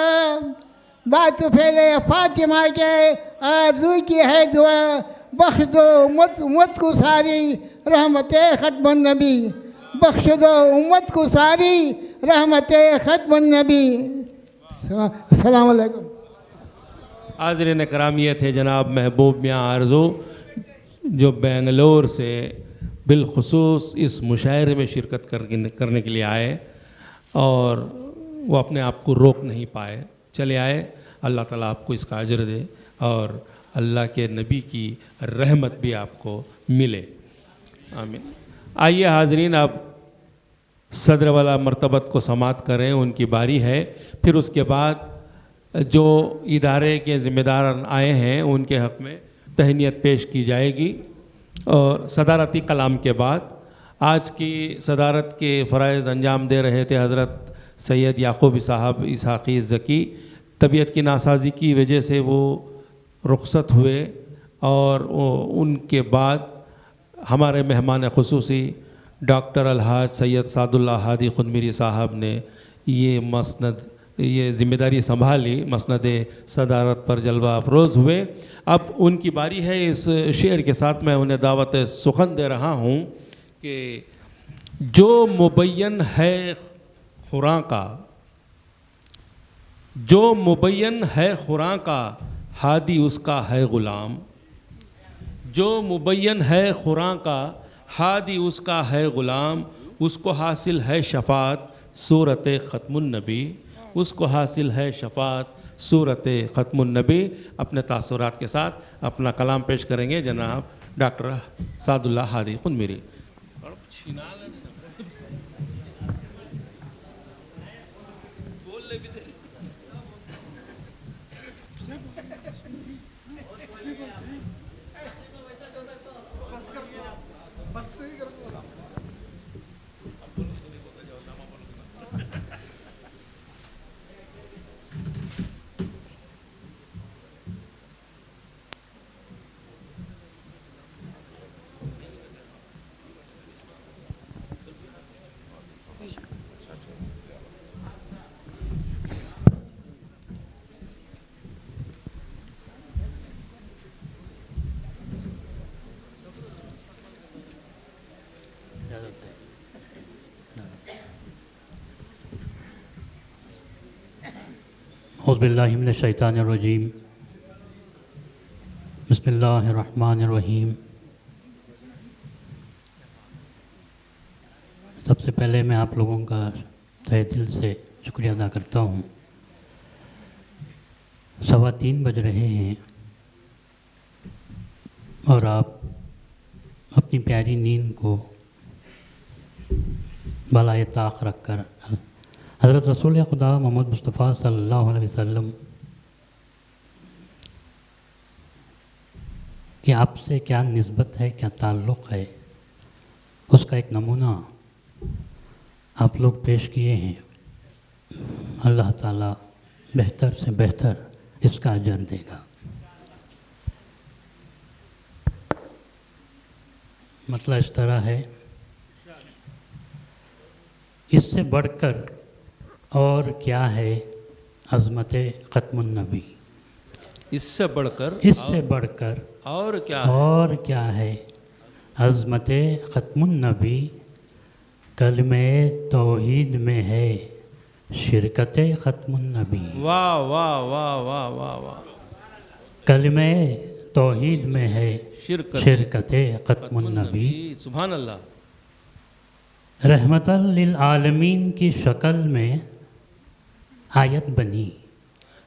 बात फैले फातिमा के आरज़ू की है दुआ। बख्श दो उम्मत को सारी रहमत ख़त्म नबी, बख्श दो उम्मत को सारी रहमत ख़त्म नबी। अस्सलाम वालेकुम। हाज़रीन कराम, ये थे जनाब महबूब मियाँ आरज़ू जो बेंगलोर से बिलखुसूस इस मुशायरे में शिरकत करने के लिए आए और वो अपने आप को रोक नहीं पाए, चले आए। अल्लाह ताला आपको इसका अजर दे और अल्लाह के नबी की रहमत भी आपको मिले, आमीन। आइए हाज़रीन, अब सदर वाला मर्तबत को समात करें, उनकी बारी है। फिर उसके बाद जो इदारे के ज़िम्मेदार आए हैं उनके हक़ में तहनीत पेश की जाएगी और सदारती कलाम के बाद आज की सदारत के फ़राइज़ अंजाम दे रहे थे हज़रत सैयद याक़ूब साहब इसहाक़ी ज़की। तबीयत की नासाजी की वजह से वो रुख़सत हुए और उनके बाद हमारे मेहमान ख़ुसूसी डॉक्टर अलहाज सैयद सादुल्लाह हादी खुदमिरी साहब ने ये ज़िम्मेदारी संभाली, मसनद सदारत पर जलवा अफरोज़ हुए। अब उनकी बारी है। इस शेर के साथ मैं उन्हें दावत सुखन दे रहा हूँ कि जो मुबय्यन है खुरां का, जो मुबय्यन है खुरां का, हादी उसका है ग़ुलाम। जो मुबय्यन है खुरां का, हादी उसका है ग़ुलाम। उसको हासिल है शफ़ात सूरत ख़त्मुन नबी, उसको हासिल है शफ़ात सूरत ख़त्मुन नबी। अपने तासुरात के साथ अपना कलाम पेश करेंगे जनाब डॉक्टर सादुल्लाह हादी खुदमिरी। औज़ुबिल्लाहि मिनश्शैतानिर्रजीम, बिस्मिल्लाहिर्रहमानिर्रहीम। सबसे पहले मैं आप लोगों का तहे दिल से शुक्रिया अदा करता हूँ। 3:15 बज रहे हैं और आप अपनी प्यारी नींद को बालाए ताक़ रख कर हज़रत रसूल खुदा मोहम्मद मुस्तफ़ा सल्लल्लाहु अलैहि वसल्लम कि आपसे क्या निस्बत है, क्या ताल्लुक़ है, उसका एक नमूना आप लोग पेश किए हैं। अल्लाह ताला बेहतर से बेहतर इसका अजर देगा। मतलब इस तरह है, इससे बढ़कर और क्या है अज़मत ख़त्मुन नबी, इससे बढ़कर और क्या है अज़मत ख़त्मुन नबी। कलमे तौहीद में है शिरकत ख़त्मुन नबी। वाह वाह वाह वाह वाह वाह। कलमे तौहीद में है शिरकत ख़त्मुन नबी। सुभान अल्लाह। रहमतल लिल आलमीन की शक्ल में आयत बनी।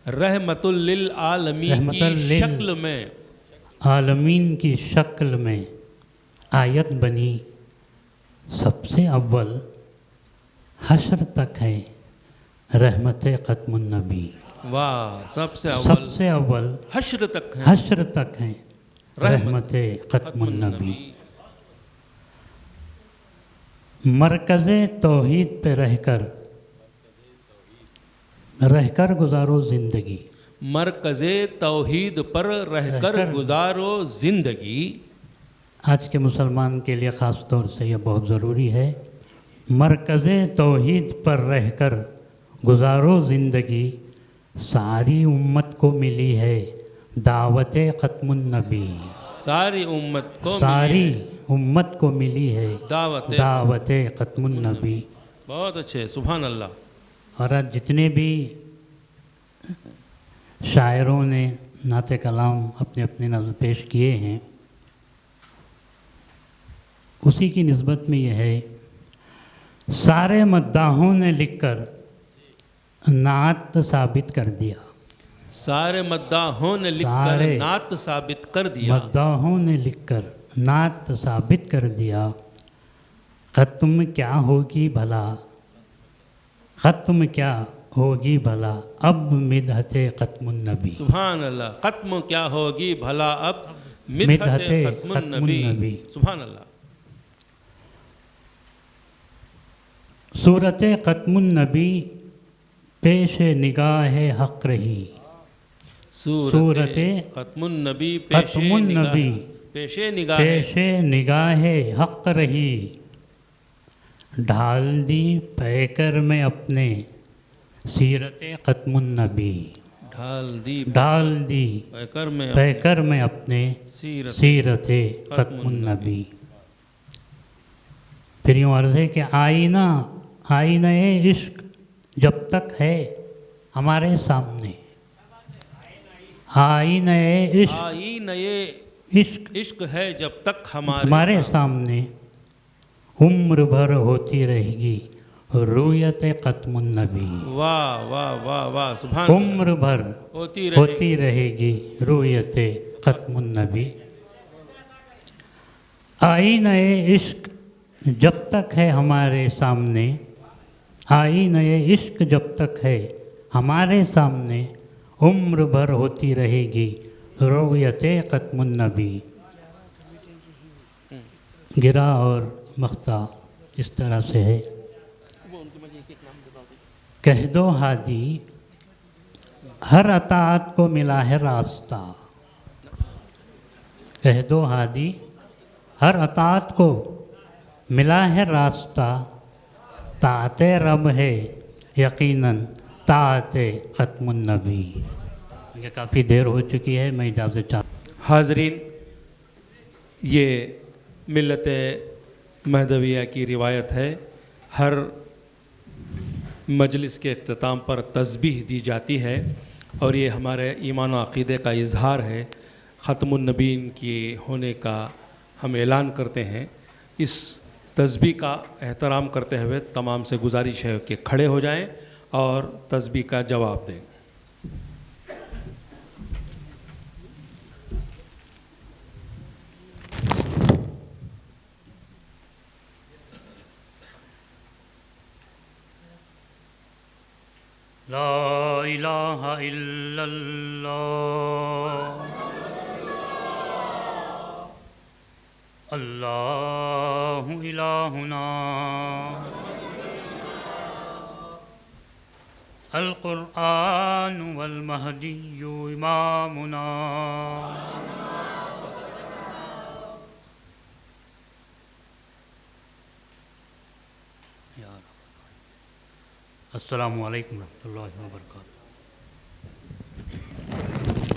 रहमतुल लिल आलमीन की शक्ल में, आलमीन की शक्ल में आयत बनी। सबसे अव्वल हश्र तक है रहमत ख़त्मुन नबी। वाह। सबसे अव्वल हश्र तक है रहमत ख़त्मुन नबी। मरकज़ तौहीद पे रहकर गुजारो ज़िंदगी। मरकज़ तौहीद पर रहकर गुजारो ज़िंदगी। आज के मुसलमान के लिए ख़ास तौर से यह बहुत ज़रूरी है। मरकज़ तौहीद पर रहकर गुजारो ज़िंदगी। सारी उम्मत को मिली है दावत ख़त्मुन नबी। सारी उम्मत को मिली है दावत ख़त्मुन नबी। बहुत अच्छे, सुभान अल्लाह। और आज जितने भी शायरों ने नाते कलाम अपने अपने नज़र पेश किए हैं, उसी की निस्बत में यह है, सारे मद्दाहों ने लिखकर नात साबित कर दिया। सारे मद्दाहों ने लिखकर नात साबित कर दिया। मद्दाहों ने लिखकर नात साबित कर दिया। ख़त्म क्या होगी भला, ख़त्म क्या होगी भला अब मिदहते ख़त्मुन नबी। सुभान अल्लाह। ख़त्म क्या होगी भला अब मिदहते ख़त्मुन नबी। सुभान अल्लाह। सूरत ख़त्मुन नबी पेश निगाह हक़ रही। सूरत ख़त्मुन नबी पेशे निगाह हक़ रही। ढाल दी पैकर में अपने सीरत ख़त्मुन नबी। ढाल दी पैकर में अपने सीरत ख़त्मुन नबी। फिर यूँ अर्ज़ है कि आईना इश्क जब तक है हमारे सामने। आईना इश्क है जब तक हमारे सामने। उम्र भर होती रहेगी रूयत ख़त्मुन नबी। वाह वाह वाह वाह। सुभान। उम्र भर होती रहेगी रूयत ख़त्मुन नबी। आईना इश्क जब तक है हमारे सामने। आईना इश्क जब तक है हमारे सामने। उम्र भर होती रहेगी रूयत ख़त्मुन नबी। गिरा और मख्ता इस तरह से है। कह दो हादी हर अताअत को मिला है रास्ता। कह दो हादी हर अताअत को मिला है रास्ता। ताते रब है यकीनन ताते ख़त्मुन नबी। ये काफ़ी देर हो चुकी है, मैं इजाज़त चाहता। हाज़रीन, ये मिल्लत महदविया की रिवायत है। हर मजलिस के इख्तिताम पर तस्बीह दी जाती है और ये हमारे ईमान व अक़ीदे का इजहार है। ख़त्मुन नबीन की होने का हम ऐलान करते हैं। इस तस्बीह का एहतराम करते हुए तमाम से गुजारिश है कि खड़े हो जाएं और तस्बीह का जवाब दें। ला इलाहा इल्लल्लाह अल्लाहु इलाहुना अल कुरआन वल महदिय्यु इमामुना। अस्सलामु अलैकुम रहमतुल्लाहि व बरकातुहू।